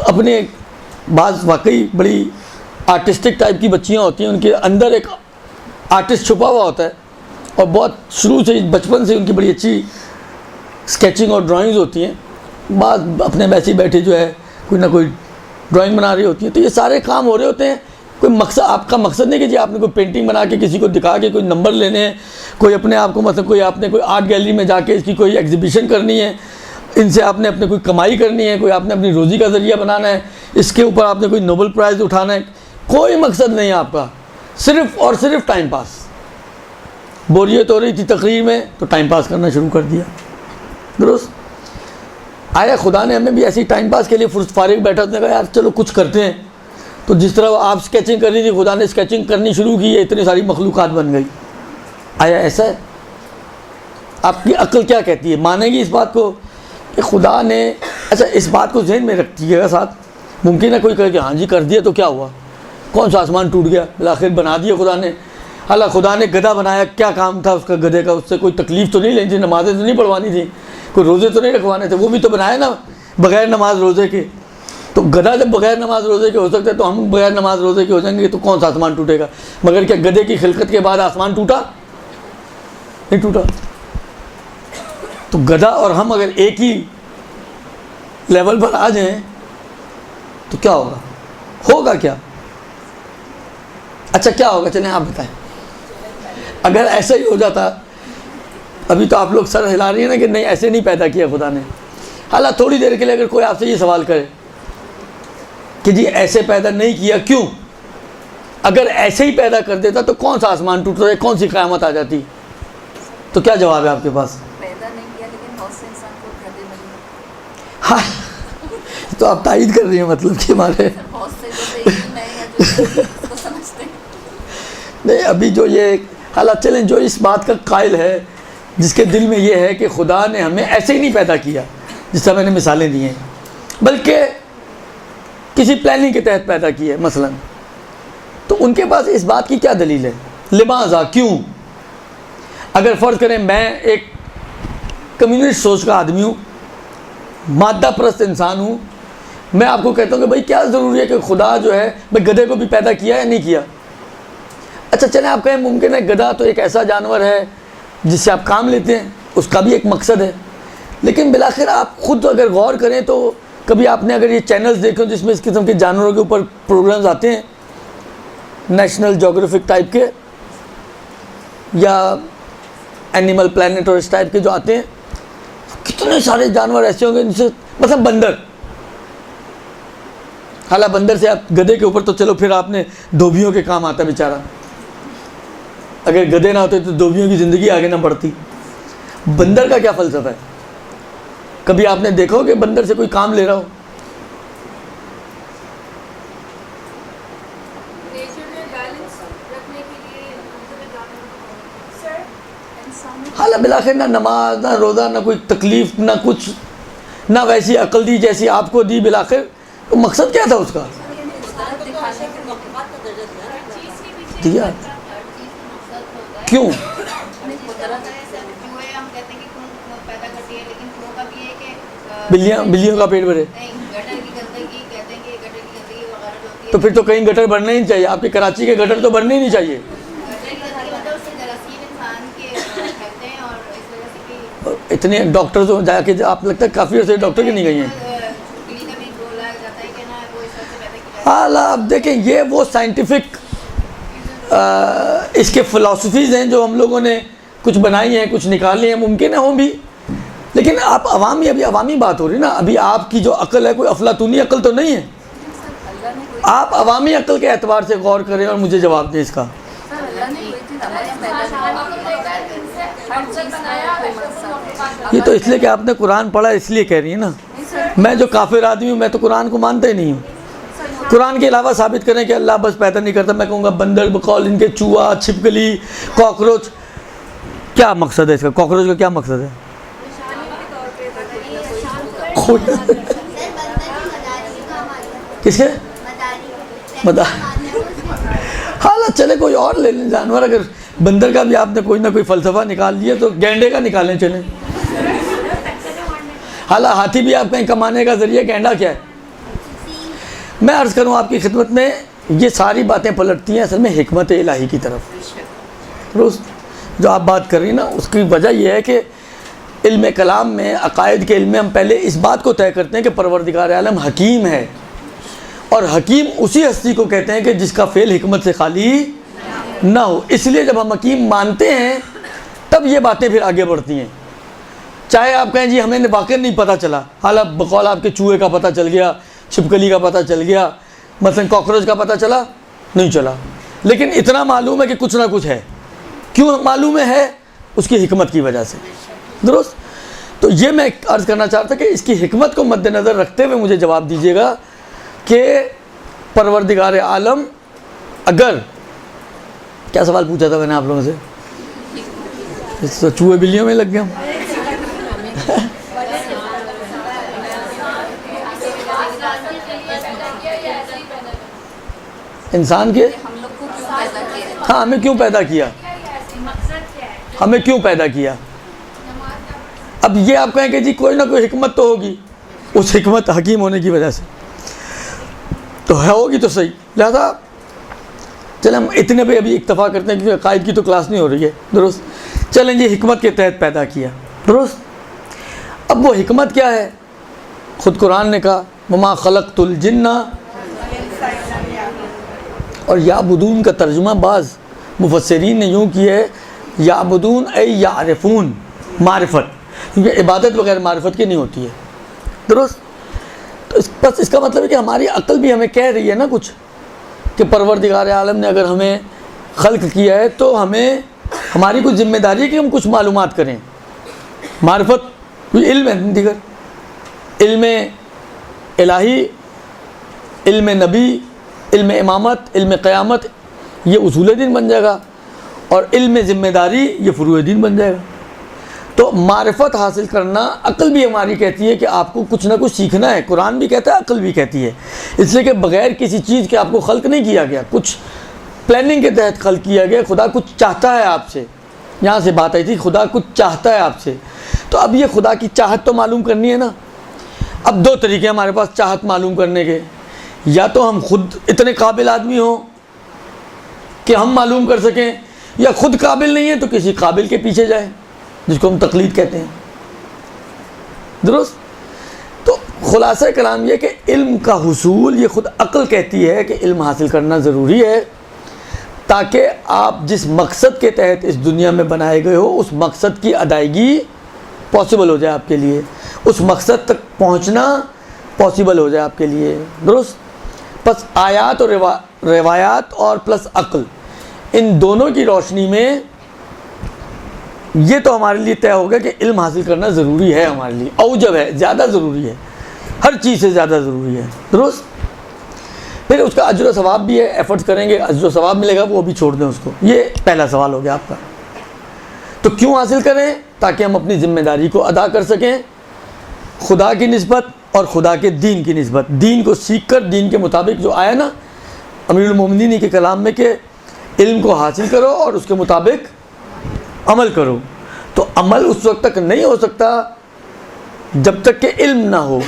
اپنے بعض واقعی بڑی آرٹسٹک ٹائپ کی بچیاں ہوتی ہیں، ان کے اندر ایک آرٹسٹ چھپا ہوا ہوتا ہے، اور بہت شروع سے بچپن سے ان کی بڑی اچھی اسکیچنگ اور ڈرائنگز ہوتی ہیں، بعض اپنے ویسے ہی بیٹھے جو ہے کوئی نہ کوئی ڈرائنگ بنا رہی ہوتی ہیں۔ تو یہ سارے کام ہو رہے ہوتے ہیں، کوئی مقصد، آپ کا مقصد نہیں کہ جی آپ نے کوئی پینٹنگ بنا کے کسی کو دکھا کے کوئی نمبر لینے ہیں، کوئی اپنے آپ کو مثلا کوئی آپ نے کوئی آرٹ گیلری میں جا کے اس کی کوئی ایگزیبیشن کرنی ہے، ان سے آپ نے اپنے کوئی کمائی کرنی ہے، کوئی آپ نے اپنی روزی کا ذریعہ بنانا ہے، اس کے اوپر آپ نے کوئی نوبل پرائز اٹھانا ہے، کوئی مقصد نہیں ہے آپ کا، صرف اور صرف ٹائم پاس۔ بوریت ہو رہی تھی تقریر میں تو ٹائم پاس کرنا شروع کر دیا، درست؟ آیا خدا نے ہمیں بھی ایسی ٹائم پاس کے لیے فارغ بیٹھا نے کہا یار چلو کچھ کرتے ہیں، تو جس طرح آپ اسکیچنگ کر رہی تھی خدا نے اسکیچنگ کرنی شروع کی ہے، اتنی ساری مخلوقات بن گئی۔ آیا ایسا ہے؟ آپ کی عقل کیا کہتی ہے؟ مانے گی اس بات کو کہ خدا نے، اچھا اس بات کو ذہن میں رکھیے گا ساتھ، ممکن ہے کوئی کہے کہ ہاں جی کر دیا تو کیا ہوا، کون سا آسمان ٹوٹ گیا، بالآخر بنا دیا خدا نے۔ حالانکہ خدا نے گدھا بنایا، کیا کام تھا اس کا گدھے کا، اس سے کوئی تکلیف تو نہیں لینی تھی، نمازیں تو نہیں پڑھوانی تھی، کوئی روزے تو نہیں رکھوانے تھے، وہ بھی تو بنایا نا بغیر نماز روزے کے۔ تو گدھا جب بغیر نماز روزے کے ہو سکتا ہے تو ہم بغیر نماز روزے کے ہو جائیں گے، تو کون سا آسمان ٹوٹے گا؟ مگر کیا گدھے کی خلقت کے بعد آسمان ٹوٹا؟ نہیں ٹوٹا۔ تو گدھا اور ہم اگر ایک ہی لیول پر آ جائیں تو کیا ہوگا؟ ہوگا کیا؟ اچھا کیا ہوگا؟ چلیں آپ بتائیں۔ اگر ایسا ہی ہو جاتا ابھی تو آپ لوگ سر ہلا رہی ہیں نا کہ نہیں ایسے نہیں پیدا کیا خدا نے. حالانکہ تھوڑی دیر کے لیے اگر کوئی آپ سے یہ سوال کرے کہ جی ایسے پیدا نہیں کیا کیوں, اگر ایسے ہی پیدا کر دیتا تو کون سا آسمان ٹوٹتا ہے, کون سی قیامت آ جاتی, تو کیا جواب ہے آپ کے پاس؟ پیدا نہیں کیا لیکن بہت سے انسان کو گدھے بنے. ہاں تو آپ تائید کر رہی ہیں مطلب کہ ہمارے بہت سے جو دیکھیں نہیں ہیں جو اس کو سمجھتے ہیں. نہیں ابھی جو یہ حالات چلیں, جو اس بات کا قائل ہے جس کے دل میں یہ ہے کہ خدا نے ہمیں ایسے ہی نہیں پیدا کیا جس طرح میں نے مثالیں دی ہیں, بلکہ کسی پلاننگ کے تحت پیدا کی ہے مثلا, تو ان کے پاس اس بات کی کیا دلیل ہے؟ لماذا, کیوں؟ اگر فرض کریں میں ایک کمیونسٹ سوچ کا آدمی ہوں, مادہ پرست انسان ہوں, میں آپ کو کہتا ہوں کہ بھائی کیا ضروری ہے کہ خدا جو ہے بھائی گدھے کو بھی پیدا کیا یا نہیں کیا. اچھا چلیں آپ کہیں ممکن ہے گدھا تو ایک ایسا جانور ہے جس سے آپ کام لیتے ہیں, اس کا بھی ایک مقصد ہے, لیکن بالآخر آپ خود اگر غور کریں تو کبھی آپ نے اگر یہ چینلز دیکھیں جس میں اس قسم کے جانوروں کے اوپر پروگرامز آتے ہیں, نیشنل جیوگرافک ٹائپ کے یا اینیمل پلانٹ اور اس ٹائپ کے جو آتے ہیں, کتنے سارے جانور ایسے ہوں گے جن سے مثلا بندر, حالانکہ بندر سے آپ گدھے کے اوپر تو چلو پھر آپ نے دھوبیوں کے کام آتا بیچارہ, اگر گدھے نہ ہوتے تو دھوبیوں کی زندگی آگے نہ بڑھتی. بندر کا کیا فلسفہ ہے؟ کبھی آپ نے دیکھا ہو کہ بندر سے کوئی کام لے رہا ہو؟ حالانکہ بالآخر نہ نماز نہ روزہ نہ کوئی تکلیف نہ کچھ, نہ ویسی عقل دی جیسی آپ کو دی, بالآخر مقصد کیا تھا اس کا؟ دیا کیوں؟ بلیوں کا پیٹ بھرے, تو پھر تو کہیں گٹر بھرنا ہی نہیں چاہیے. آپ کے کراچی کے گٹر تو بھرنے ہی نہیں چاہیے. اتنے ڈاکٹر تو جا کے آپ لگتا ہے کافی عرصے ڈاکٹر کی نہیں گئی ہیں. حالا اب دیکھیں یہ وہ سائنٹیفک اس کے فلاسفیز ہیں جو ہم لوگوں نے کچھ بنائی ہیں, کچھ نکالی ہیں, ممکن ہے ہوں بھی, لیکن آپ عوامی, ابھی عوامی بات ہو رہی نا. ابھی آپ کی جو عقل ہے کوئی افلاطونی عقل تو نہیں ہے. آپ عوامی عقل کے اعتبار سے غور کریں اور مجھے جواب دیں اس کا. یہ تو اس لیے کہ آپ نے قرآن پڑھا اس لیے کہہ رہی ہیں نا. میں جو کافر آدمی ہوں میں تو قرآن کو مانتا ہی نہیں ہوں. قرآن کے علاوہ ثابت کریں کہ اللہ بس پیدا نہیں کرتا, میں کہوں گا بندر, بقول ان کے چوہا, چھپکلی, کاکروچ. کیا مقصد ہے اس کا؟ کاکروچ کا کیا مقصد ہے؟ کس کے حالت چلے کوئی اور لے لیں جانور. اگر بندر کا بھی آپ نے کوئی نہ کوئی فلسفہ نکال لیا تو گینڈے کا نکالیں چلیں. حالانکہ ہاتھی بھی آپ کہیں کمانے کا ذریعہ, گینڈا کیا ہے؟ میں عرض کروں آپ کی خدمت میں, یہ ساری باتیں پلٹتی ہیں اصل میں حکمت الہی کی طرف. جو آپ بات کر رہی ہیں نا اس کی وجہ یہ ہے کہ علم کلام میں, عقائد کے علم میں ہم پہلے اس بات کو طے کرتے ہیں کہ پروردگار عالم حکیم ہے, اور حکیم اسی ہستی کو کہتے ہیں کہ جس کا فعل حکمت سے خالی نہ ہو. اس لیے جب ہم حکیم مانتے ہیں تب یہ باتیں پھر آگے بڑھتی ہیں. چاہے آپ کہیں جی ہمیں واقعی نہیں پتہ چلا, حالانکہ بقول آپ کے چوہے کا پتہ چل گیا, چھپکلی کا پتہ چل گیا, مثلا کاکروچ کا پتہ چلا نہیں چلا, لیکن اتنا معلوم ہے کہ کچھ نہ کچھ ہے. کیوں معلوم ہے؟ اس کی حکمت کی وجہ سے. درست. تو یہ میں عرض کرنا چاہتا کہ اس کی حکمت کو مد نظر رکھتے ہوئے مجھے جواب دیجیے گا کہ پروردگار عالم اگر, کیا سوال پوچھا تھا میں نے آپ لوگوں سے؟ اس تو چوہے بلیوں میں لگ گیا ہوں. انسان کے, ہاں ہمیں کیوں پیدا کیا, ہمیں کیوں پیدا کیا. اب یہ آپ کہیں کہ جی کوئی نہ کوئی حکمت تو ہوگی, اس حکمت حکیم ہونے کی وجہ سے تو ہے, ہوگی تو صحیح. لہذا چلیں ہم اتنے پہ ابھی اکتفا کرتے ہیں کیونکہ عقائد کی تو کلاس نہیں ہو رہی ہے. درست. چلیں جی حکمت کے تحت پیدا کیا. درست. اب وہ حکمت کیا ہے؟ خود قرآن نے کہا وما خلقت الجن, اور یعبدون کا ترجمہ بعض مفسرین نے یوں کیا ہے, یعبدون ای یعرفون, معرفت، کیونکہ عبادت بغیر معرفت کی نہیں ہوتی ہے، درست؟ تو بس اس کا مطلب ہے کہ ہماری عقل بھی ہمیں کہہ رہی ہے نا کچھ، کہ پروردگار عالم نے اگر ہمیں خلق کیا ہے تو ہمیں ہماری کچھ ذمہ داری ہے کہ ہم کچھ معلومات کریں۔ معرفت کوئی علم ہے دیگر، علم الہی، علم نبی، علم امامت، علم قیامت، یہ اصول دین بن جائے گا، اور علم ذمہ داری یہ فروع دین بن جائے گا۔ تو معرفت حاصل کرنا، عقل بھی ہماری کہتی ہے کہ آپ کو کچھ نہ کچھ سیکھنا ہے، قرآن بھی کہتا ہے، عقل بھی کہتی ہے، اس لیے کہ بغیر کسی چیز کے آپ کو خلق نہیں کیا گیا، کچھ پلاننگ کے تحت خلق کیا گیا۔ خدا کچھ چاہتا ہے آپ سے، یہاں سے بات آئی تھی، خدا کچھ چاہتا ہے آپ سے، تو اب یہ خدا کی چاہت تو معلوم کرنی ہے نا۔ اب دو طریقے ہمارے پاس چاہت معلوم کرنے کے، یا تو ہم خود اتنے قابل آدمی ہوں کہ ہم معلوم کر سکیں، یا خود قابل نہیں ہے تو کسی قابل کے پیچھے جائیں، جس کو ہم تقلید کہتے ہیں، درست؟ تو خلاصہ کلام یہ کہ علم کا حصول یہ خود عقل کہتی ہے کہ علم حاصل کرنا ضروری ہے، تاکہ آپ جس مقصد کے تحت اس دنیا میں بنائے گئے ہو اس مقصد کی ادائیگی پاسبل ہو جائے آپ کے لیے، اس مقصد تک پہنچنا پاسبل ہو جائے آپ کے لیے، درست؟ بس آیات اور روایات اور پلس عقل، ان دونوں کی روشنی میں یہ تو ہمارے لیے طے ہو گیا کہ علم حاصل کرنا ضروری ہے، ہمارے لیے اوجب ہے، زیادہ ضروری ہے، ہر چیز سے زیادہ ضروری ہے، درست؟ پھر اس کا اجر و ثواب بھی ہے، ایفرٹس کریں گے اجر و ثواب ملے گا، وہ بھی چھوڑ دیں اس کو۔ یہ پہلا سوال ہو گیا آپ کا۔ تو کیوں حاصل کریں؟ تاکہ ہم اپنی ذمہ داری کو ادا کر سکیں، خدا کی نسبت اور خدا کے دین کی نسبت، دین کو سیکھ کر دین کے مطابق، جو آیا نا امیر المومنین کے کلام میں کہ علم کو حاصل کرو اور اس کے مطابق عمل کرو، تو عمل اس وقت تک نہیں ہو سکتا جب تک کہ علم نہ ہو،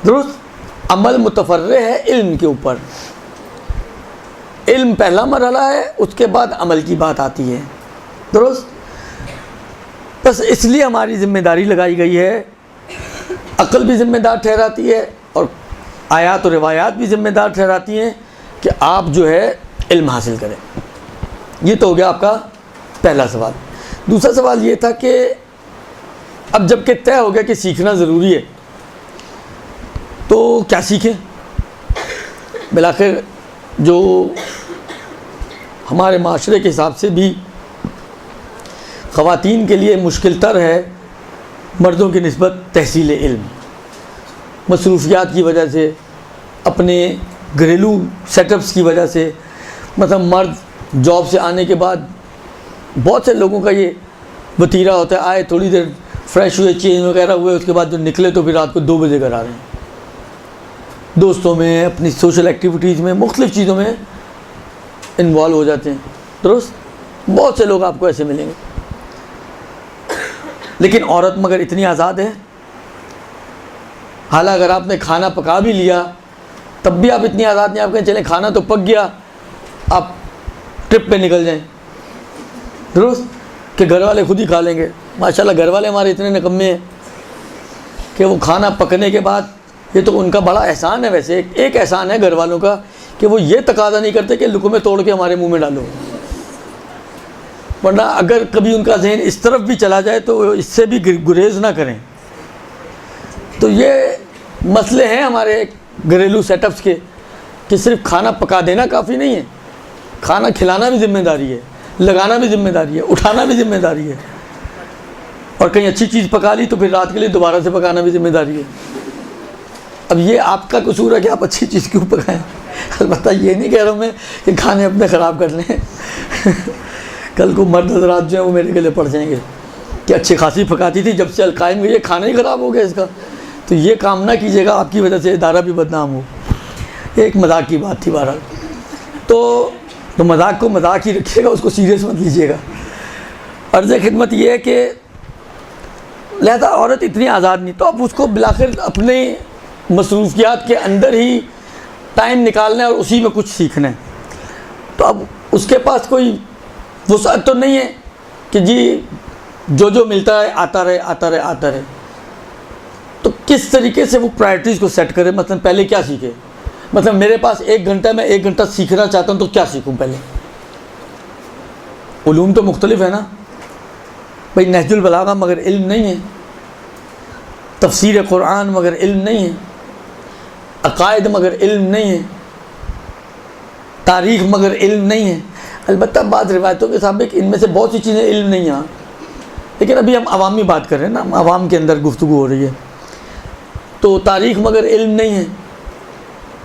درست؟ عمل متفرع ہے علم کے اوپر، علم پہلا مرحلہ ہے، اس کے بعد عمل کی بات آتی ہے، درست؟ بس اس لیے ہماری ذمہ داری لگائی گئی ہے، عقل بھی ذمہ دار ٹھہراتی ہے اور آیات و روایات بھی ذمہ دار ٹھہراتی ہیں کہ آپ جو ہے علم حاصل کریں۔ یہ تو ہو گیا آپ کا پہلا سوال۔ دوسرا سوال یہ تھا کہ اب جب کہ طے ہو گیا کہ سیکھنا ضروری ہے تو کیا سیکھیں؟ بالآخر جو ہمارے معاشرے کے حساب سے بھی خواتین کے لیے مشکل تر ہے مردوں کی نسبت تحصیل علم، مصروفیات کی وجہ سے، اپنے گھریلو سیٹ اپس کی وجہ سے، مثلا مرد جاب سے آنے کے بعد بہت سے لوگوں کا یہ وتیرہ ہوتا ہے، آئے تھوڑی دیر فریش ہوئے، چینج وغیرہ ہوئے، اس کے بعد جو نکلے تو پھر رات کو 2 بجے گھر آ رہے ہیں، دوستوں میں، اپنی سوشل ایکٹیویٹیز میں، مختلف چیزوں میں انوالو ہو جاتے ہیں، درست؟ بہت سے لوگ آپ کو ایسے ملیں گے۔ لیکن عورت مگر اتنی آزاد ہے، حالانکہ اگر آپ نے کھانا پکا بھی لیا تب بھی آپ اتنی آزاد نہیں، آپ کہیں چلیں کھانا تو پک گیا، آپ ٹرپ پہ نکل جائیں، درست؟ کہ گھر والے خود ہی کھا لیں گے۔ ماشاءاللہ گھر والے ہمارے اتنے نکمے ہیں کہ وہ کھانا پکنے کے بعد، یہ تو ان کا بڑا احسان ہے، ویسے ایک احسان ہے گھر والوں کا کہ وہ یہ تقاضا نہیں کرتے کہ لقمے توڑ کے ہمارے منہ میں ڈالو، ورنہ اگر کبھی ان کا ذہن اس طرف بھی چلا جائے تو اس سے بھی گریز نہ کریں۔ تو یہ مسئلے ہیں ہمارے گھریلو سیٹ اپس کے کہ صرف کھانا پکا دینا کافی نہیں ہے، کھانا کھلانا بھی ذمہ داری ہے، لگانا بھی ذمہ داری ہے، اٹھانا بھی ذمہ داری ہے، اور کہیں اچھی چیز پکا لی تو پھر رات کے لیے دوبارہ سے پکانا بھی ذمہ داری ہے۔ اب یہ آپ کا قصور ہے کہ آپ اچھی چیز کیوں پکائیں، البتہ یہ نہیں کہہ رہا ہوں میں کہ کھانے اپنے خراب کر لیں کل کو مرد حضرات جو ہیں وہ میرے گلے پڑ جائیں گے کہ اچھی خاصی پکاتی تھی، جب سے القائم ہوئی ہے کھانا ہی خراب ہو گیا اس کا، تو یہ کام نہ کیجیے گا، آپ کی وجہ سے ادارہ بھی بدنام ہو۔ یہ ایک مذاق کی بات تھی بہرحال، تو مذاق کو مذاق ہی رکھیے گا، اس کو سیریس مت لیجیے گا۔ عرض خدمت یہ ہے کہ لہذا عورت اتنی آزاد نہیں، تو اب اس کو بالآخر اپنے مصروفیات کے اندر ہی ٹائم نکالنا ہے اور اسی میں کچھ سیکھنا ہے، تو اب اس کے پاس کوئی وسعت تو نہیں ہے کہ جی جو ملتا ہے آتا رہے، تو کس طریقے سے وہ پرائرٹیز کو سیٹ کرے۔ مثلا پہلے کیا سیکھے، مثلا میرے پاس 1 گھنٹہ، میں 1 گھنٹہ سیکھنا چاہتا ہوں تو کیا سیکھوں؟ پہلے علوم تو مختلف ہے نا بھائی نہج البلاغہ مگر علم نہیں ہے، تفسیر قرآن مگر علم نہیں ہے، عقائد مگر علم نہیں ہے، تاریخ مگر علم نہیں ہے۔ البتہ بعض روایتوں کے مطابق ان میں سے بہت سی چیزیں علم نہیں ہیں، لیکن ابھی ہم عوامی بات کر رہے ہیں نا، عوام کے اندر گفتگو ہو رہی ہے۔ تو تاریخ مگر علم نہیں ہے۔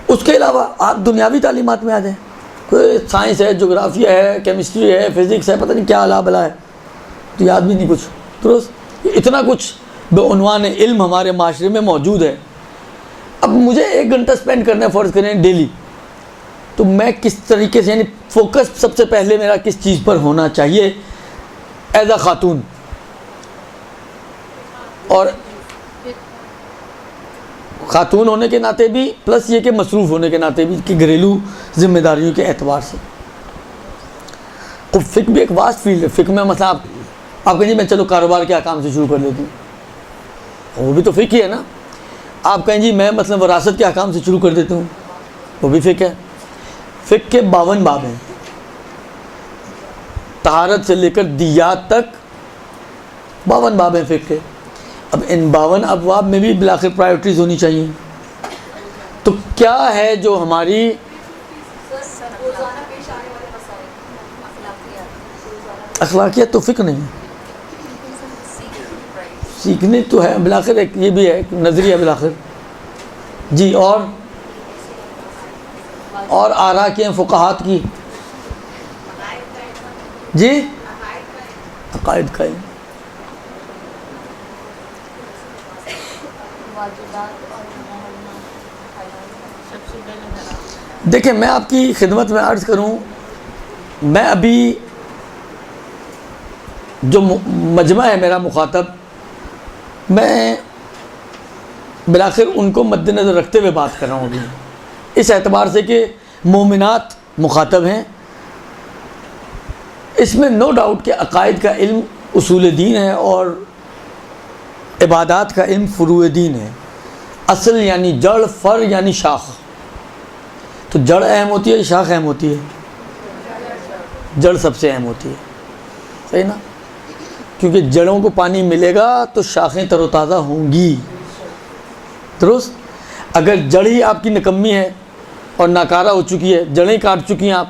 اس کے علاوہ آپ دنیاوی تعلیمات میں آ جائیں، کوئی سائنس ہے، جغرافیہ ہے، کیمسٹری ہے، فزکس ہے، پتہ نہیں کیا الا بلا ہے، تو یاد بھی نہیں کچھ، درست؟ اتنا کچھ بعنوان علم ہمارے معاشرے میں موجود ہے۔ اب مجھے 1 گھنٹہ سپینڈ کرنا ہے فرض کریں ڈیلی، تو میں کس طریقے سے، یعنی فوکس سب سے پہلے میرا کس چیز پر ہونا چاہیے ایز اے خاتون، اور خاتون ہونے کے ناطے بھی، پلس یہ کہ مصروف ہونے کے ناطے بھی، کہ گھریلو ذمہ داریوں کے اعتبار سے۔ تو فقہ بھی ایک واسٹ فیلڈ ہے۔ فقہ میں مثلا آپ کہیں جی میں چلو کاروبار کے احکام سے شروع کر دیتی ہوں، وہ بھی تو فقہ ہی ہے نا۔ آپ کہیں جی میں مثلا وراثت کے احکام سے شروع کر دیتا ہوں، وہ بھی فقہ ہے۔ فقہ کے 52 باب ہیں، طہارت سے لے کر دیات تک 52 باب ہیں فقہ کے۔ اب ان 52 ابواب میں بھی بالآخر پرائیورٹیز ہونی چاہیے۔ تو کیا ہے جو ہماری روزانہ پیش آنے والے مسائل، اخلاقیات، اخلاقیات تو فقہ نہیں ہے، سیکھنے تو ہے بالآخر، ایک یہ بھی ہے ایک نظریہ بالآخر جی۔ اور آراء کی ہیں فقہات کی جی، عقائد کا ہے۔ واجبات اور دیکھیں میں آپ کی خدمت میں عرض کروں، میں ابھی جو مجمع ہے میرا مخاطب، میں بالآخر ان کو مد نظر رکھتے ہوئے بات کر رہا ہوں ابھی، اس اعتبار سے کہ مومنات مخاطب ہیں۔ اس میں نو ڈاؤٹ کہ عقائد کا علم اصول دین ہے اور عبادات کا علم فروع دین ہے۔ اصل یعنی جڑ، فر یعنی شاخ۔ تو جڑ اہم ہوتی ہے، شاخ اہم ہوتی ہے؟ جڑ سب سے اہم ہوتی ہے، صحیح نا؟ کیونکہ جڑوں کو پانی ملے گا تو شاخیں تر و تازہ ہوں گی، درست؟ اگر جڑ ہی آپ کی نکمی ہے اور ناکارہ ہو چکی ہے، جڑیں کاٹ چکی ہیں آپ،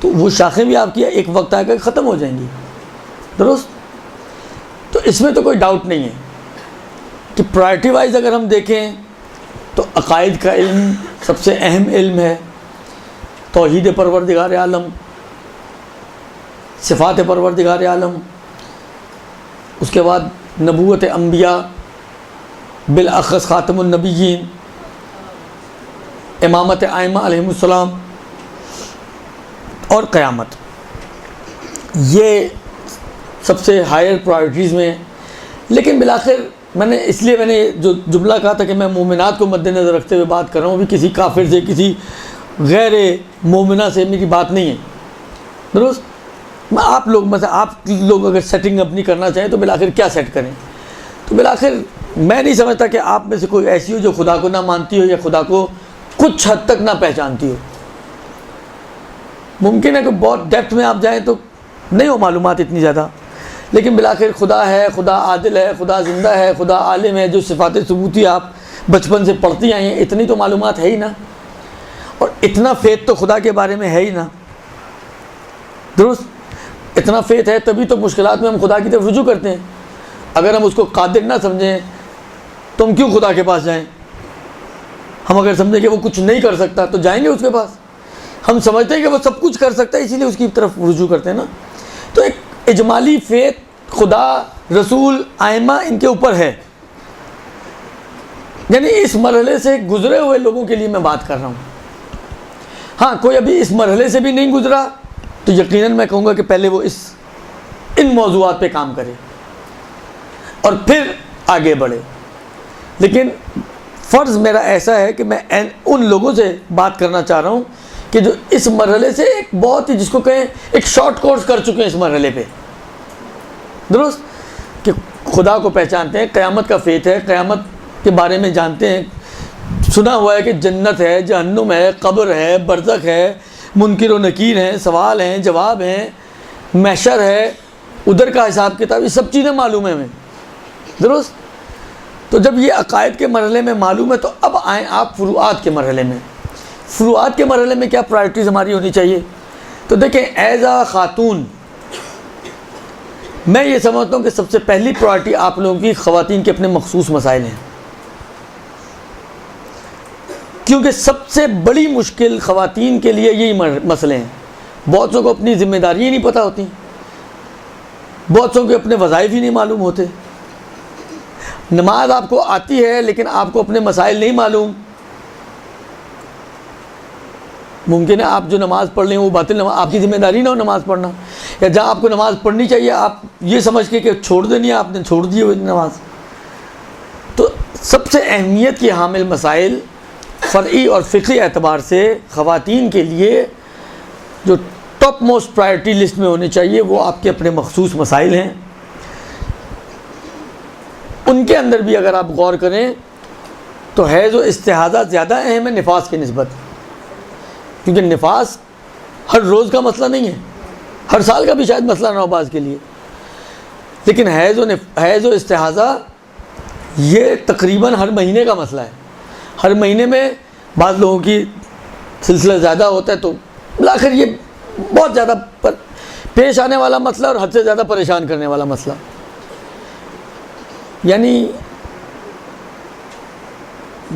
تو وہ شاخیں بھی آپ کی ایک وقت آئے گا کہ ختم ہو جائیں گی، درست؟ تو اس میں تو کوئی ڈاؤٹ نہیں ہے کہ پرائرٹی وائز اگر ہم دیکھیں تو عقائد کا علم سب سے اہم علم ہے۔ توحید پروردگار عالم، صفات پروردگار عالم، اس کے بعد نبوت انبیاء، بالاخص خاتم النبیین، امامت ائمہ علیہم السلام، اور قیامت، یہ سب سے ہائر پرائرٹیز میں۔ لیکن بالآخر میں نے جو جملہ کہا تھا کہ میں مومنات کو مد نظر رکھتے ہوئے بات کر رہا ہوں، بھی کسی کافر سے، کسی غیر مومنہ سے میری بات نہیں ہے، درست؟ میں آپ لوگ اگر سیٹنگ اپنی کرنا چاہیں تو بالآخر کیا سیٹ کریں؟ تو بالآخر میں نہیں سمجھتا کہ آپ میں سے کوئی ایسی ہو جو خدا کو نہ مانتی ہو یا خدا کو کچھ حد تک نہ پہچانتی ہو۔ ممکن ہے کہ بہت ڈیپتھ میں آپ جائیں تو نہیں ہو معلومات اتنی زیادہ، لیکن بالآخر خدا ہے، خدا عادل ہے، خدا زندہ ہے، خدا عالم ہے، جو صفات ثبوتی آپ بچپن سے پڑھتی آئی ہیں، اتنی تو معلومات ہے ہی نا، اور اتنا فیتھ تو خدا کے بارے میں ہے ہی نا، درست؟ اتنا فیتھ ہے تبھی تو مشکلات میں ہم خدا کی طرف رجوع کرتے ہیں۔ اگر ہم اس کو قادر نہ سمجھیں تو ہم کیوں خدا کے پاس جائیں؟ ہم اگر سمجھیں کہ وہ کچھ نہیں کر سکتا تو جائیں گے اس کے پاس؟ ہم سمجھتے ہیں کہ وہ سب کچھ کر سکتا ہے، اسی لیے اس کی طرف رجوع کرتے ہیں نا۔ تو ایک اجمالی فیتھ خدا، رسول، ائمہ ان کے اوپر ہے، یعنی اس مرحلے سے گزرے ہوئے لوگوں کے لیے میں بات کر رہا ہوں۔ ہاں کوئی ابھی اس مرحلے سے بھی نہیں گزرا تو یقیناً میں کہوں گا کہ پہلے وہ ان موضوعات پہ کام کرے اور پھر آگے بڑھے۔ لیکن فرض میرا ایسا ہے کہ میں ان لوگوں سے بات کرنا چاہ رہا ہوں کہ جو اس مرحلے سے ایک بہت ہی، جس کو کہیں ایک شارٹ کورس کر چکے ہیں اس مرحلے پہ، درست؟ کہ خدا کو پہچانتے ہیں، قیامت کا فیتھ ہے، قیامت کے بارے میں جانتے ہیں، سنا ہوا ہے کہ جنت ہے، جہنم ہے، قبر ہے، برزخ ہے، منکر و نکیر ہیں، سوال ہیں، جواب ہیں، محشر ہے، ادھر کا حساب کتاب، یہ سب چیزیں معلوم ہیں ہمیں، درست؟ تو جب یہ عقائد کے مرحلے میں معلوم ہے تو اب آئیں آپ فروعات کے مرحلے میں۔ فروعات کے مرحلے میں کیا پرائرٹیز ہماری ہونی چاہیے؟ تو دیکھیں ایز اے خاتون میں یہ سمجھتا ہوں کہ سب سے پہلی پرائرٹی آپ لوگوں کی خواتین کے اپنے مخصوص مسائل ہیں، کیونکہ سب سے بڑی مشکل خواتین کے لیے یہی مسئلے ہیں۔ بہت سو کو اپنی ذمہ داریاں نہیں پتہ ہوتی، بہت سو کو اپنے وظائف ہی نہیں معلوم ہوتے۔ نماز آپ کو آتی ہے لیکن آپ کو اپنے مسائل نہیں معلوم۔ ممکن ہے آپ جو نماز پڑھ لیں وہ باطل نماز، آپ کی ذمہ داری نہ ہو نماز پڑھنا، یا جہاں آپ کو نماز پڑھنی چاہیے آپ یہ سمجھ کے کہ چھوڑ دینی ہے، آپ نے چھوڑ دی ہوئی نماز۔ تو سب سے اہمیت کی حامل مسائل فرعی اور فقہی اعتبار سے خواتین کے لیے جو ٹاپ موسٹ پرائرٹی لسٹ میں ہونے چاہیے وہ آپ کے اپنے مخصوص مسائل ہیں۔ ان کے اندر بھی اگر آپ غور کریں تو حیض و استحاضہ زیادہ اہم ہے نفاس کی نسبت، کیونکہ نفاس ہر روز کا مسئلہ نہیں ہے، ہر سال کا بھی شاید مسئلہ نہ ہو بعض کے لیے، لیکن حیض و استحاضہ یہ تقریباً ہر مہینے کا مسئلہ ہے۔ ہر مہینے میں بعض لوگوں کی سلسلہ زیادہ ہوتا ہے تو بالآخر یہ بہت زیادہ پیش آنے والا مسئلہ اور حد سے زیادہ پریشان کرنے والا مسئلہ۔ یعنی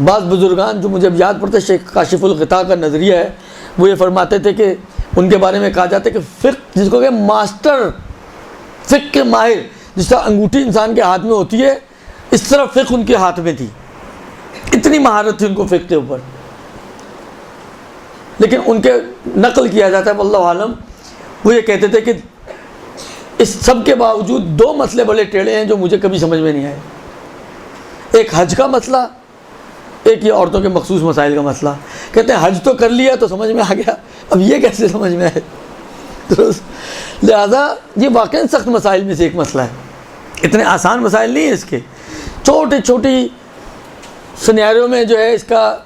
بعض بزرگان جو مجھے یاد پڑتا ہے، شیخ کاشف الغطاء کا نظریہ ہے، وہ یہ فرماتے تھے کہ ان کے بارے میں کہا جاتا ہے کہ فقہ جس کو کہ ماسٹر فقہ کے ماہر، جس طرح انگوٹھی انسان کے ہاتھ میں ہوتی ہے اس طرح فقہ ان کے ہاتھ میں تھی، اتنی مہارت تھی ان کو فقہ کے اوپر۔ لیکن ان کے نقل کیا جاتا ہے واللہ عالم، وہ یہ کہتے تھے کہ اس سب کے باوجود دو مسئلے بڑے ٹیڑھے ہیں جو مجھے کبھی سمجھ میں نہیں آئے، ایک حج کا مسئلہ، ایک یہ عورتوں کے مخصوص مسائل کا مسئلہ۔ کہتے ہیں حج تو کر لیا تو سمجھ میں آ گیا، اب یہ کیسے سمجھ میں آئے؟ لہذا یہ واقعی سخت مسائل میں سے ایک مسئلہ ہے، اتنے آسان مسائل نہیں ہیں اس کے، چھوٹی چھوٹی سینیریو میں جو ہے اس کا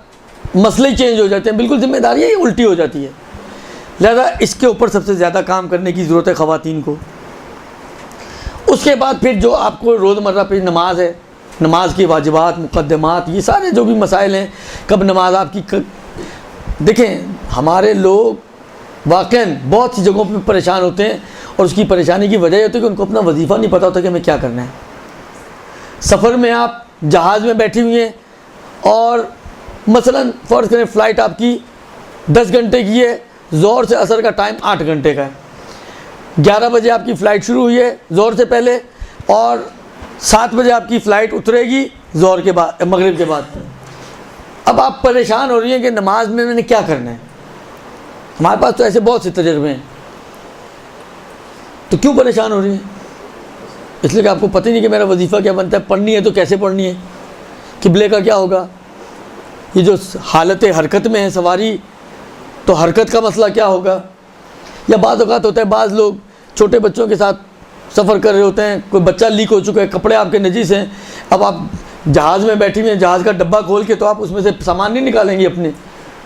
مسئلے ہی چینج ہو جاتے ہیں، بالکل ذمہ داریاں ہی الٹی ہو جاتی ہے۔ لہذا اس کے اوپر سب سے زیادہ کام کرنے کی ضرورت ہے خواتین کو۔ اس کے بعد پھر جو آپ کو روزمرہ پہ نماز ہے، نماز کی واجبات، مقدمات، یہ سارے جو بھی مسائل ہیں، کب نماز آپ کی دیکھیں ہمارے لوگ واقعاً بہت سی جگہوں پہ پریشان ہوتے ہیں، اور اس کی پریشانی کی وجہ یہ ہوتی ہے کہ ان کو اپنا وظیفہ نہیں پتہ ہوتا کہ ہمیں کیا کرنا ہے۔ سفر میں آپ جہاز میں بیٹھی ہوئی ہیں اور مثلاً فرض کریں فلائٹ آپ کی 10 گھنٹے کی ہے، ظہر سے عصر کا ٹائم 8 گھنٹے کا ہے، 11 بجے آپ کی فلائٹ شروع ہوئی ہے ظہر سے پہلے، اور 7 بجے آپ کی فلائٹ اترے گی ظہر کے بعد، مغرب کے بعد۔ اب آپ پریشان ہو رہی ہیں کہ نماز میں نے کیا کرنا ہے۔ ہمارے پاس تو ایسے بہت سے تجربے ہیں، تو کیوں پریشان ہو رہی ہیں؟ اس لیے کہ آپ کو پتہ ہی نہیں کہ میرا وظیفہ کیا بنتا ہے، پڑھنی ہے تو کیسے پڑھنی ہے، قبلے کا کیا ہوگا، یہ جو حالت حرکت میں ہے سواری تو حرکت کا مسئلہ کیا ہوگا۔ یا بعض اوقات ہوتا ہے بعض لوگ چھوٹے بچوں کے ساتھ سفر کر رہے ہوتے ہیں، کوئی بچہ لیک ہو چکا ہے، کپڑے آپ کے نجیس ہیں، اب آپ جہاز میں بیٹھی ہوئی ہیں، جہاز کا ڈبہ کھول کے تو آپ اس میں سے سامان نہیں نکالیں گے اپنے،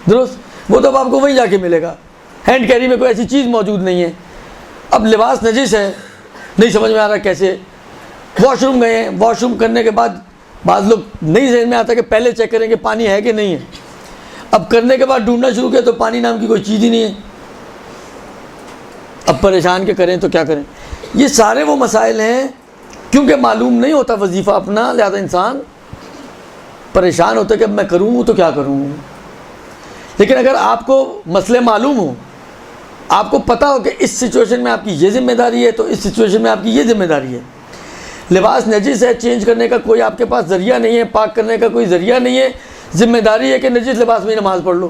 درست؟ وہ تو اب آپ کو وہیں جا کے ملے گا، ہینڈ کیری میں کوئی ایسی چیز موجود نہیں ہے۔ اب لباس نجیس ہے، نہیں سمجھ میں آ رہا کیسے، واش روم گئے ہیں، واش روم کرنے کے بعد بعض لوگ نہیں ذہن میں آتا کہ پہلے چیک کریں کہ پانی ہے کہ نہیں ہے، اب کرنے کے بعد ڈھونڈنا شروع کیا تو پانی نام کی کوئی چیز ہی نہیں ہے، اب پریشان کے کریں تو کیا کریں۔ یہ سارے وہ مسائل ہیں کیونکہ معلوم نہیں ہوتا وظیفہ اپنا، لہذا انسان پریشان ہوتا ہے کہ اب میں کروں تو کیا کروں۔ لیکن اگر آپ کو مسئلے معلوم ہوں، آپ کو پتہ ہو کہ اس سچویشن میں آپ کی یہ ذمہ داری ہے تو اس سچویشن میں آپ کی یہ ذمہ داری ہے، لباس نجس ہے، چینج کرنے کا کوئی آپ کے پاس ذریعہ نہیں ہے، پاک کرنے کا کوئی ذریعہ نہیں ہے، ذمہ داری ہے کہ نجس لباس میں نماز پڑھ لو۔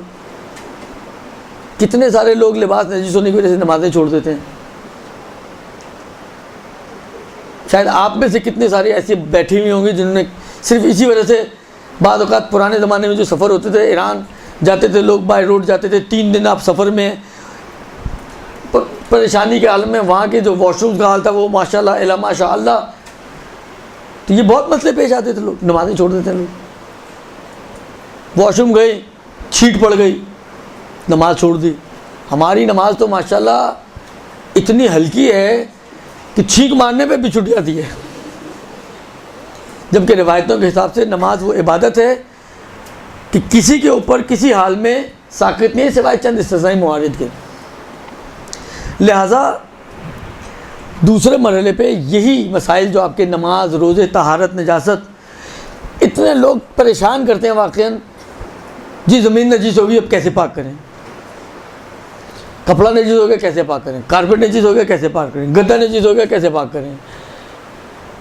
کتنے سارے لوگ لباس نجس ہونے کی وجہ سے نمازیں چھوڑ دیتے ہیں، شاید آپ میں سے کتنے سارے ایسی بیٹھی ہوئی ہوں گی جنہوں نے صرف اسی وجہ سے، بعض اوقات پرانے زمانے میں جو سفر ہوتے تھے، ایران جاتے تھے لوگ، بائی روڈ جاتے تھے، 3 دن آپ سفر میں پریشانی کے عالم میں، وہاں کے جو واش روم کا حال تھا وہ ماشاء اللہ الا ماشاء اللہ، تو یہ بہت مسئلے پیش آتے تھے، لوگ نمازیں چھوڑ دیتے ہیں، لوگ واش روم گئے، چھینٹ پڑ گئی، نماز چھوڑ دی۔ ہماری نماز تو ماشاءاللہ اتنی ہلکی ہے کہ چھینک مارنے پہ بھی چھٹ جاتی ہے، جبکہ روایتوں کے حساب سے نماز وہ عبادت ہے کہ کسی کے اوپر کسی حال میں ساقط نہیں ہے سوائے چند استثنائی موارد کے۔ لہٰذا دوسرے مرحلے پہ یہی مسائل جو آپ کے نماز، روزے، طہارت، نجاست، اتنے لوگ پریشان کرتے ہیں واقعاً، جی زمین نجیس ہوگی اب کیسے پاک کریں، کپڑا نجیس ہو گیا کیسے پاک کریں، کارپیٹ نجیس ہو گیا کیسے پاک کریں، گدا نجیس ہو گیا کیسے پاک کریں۔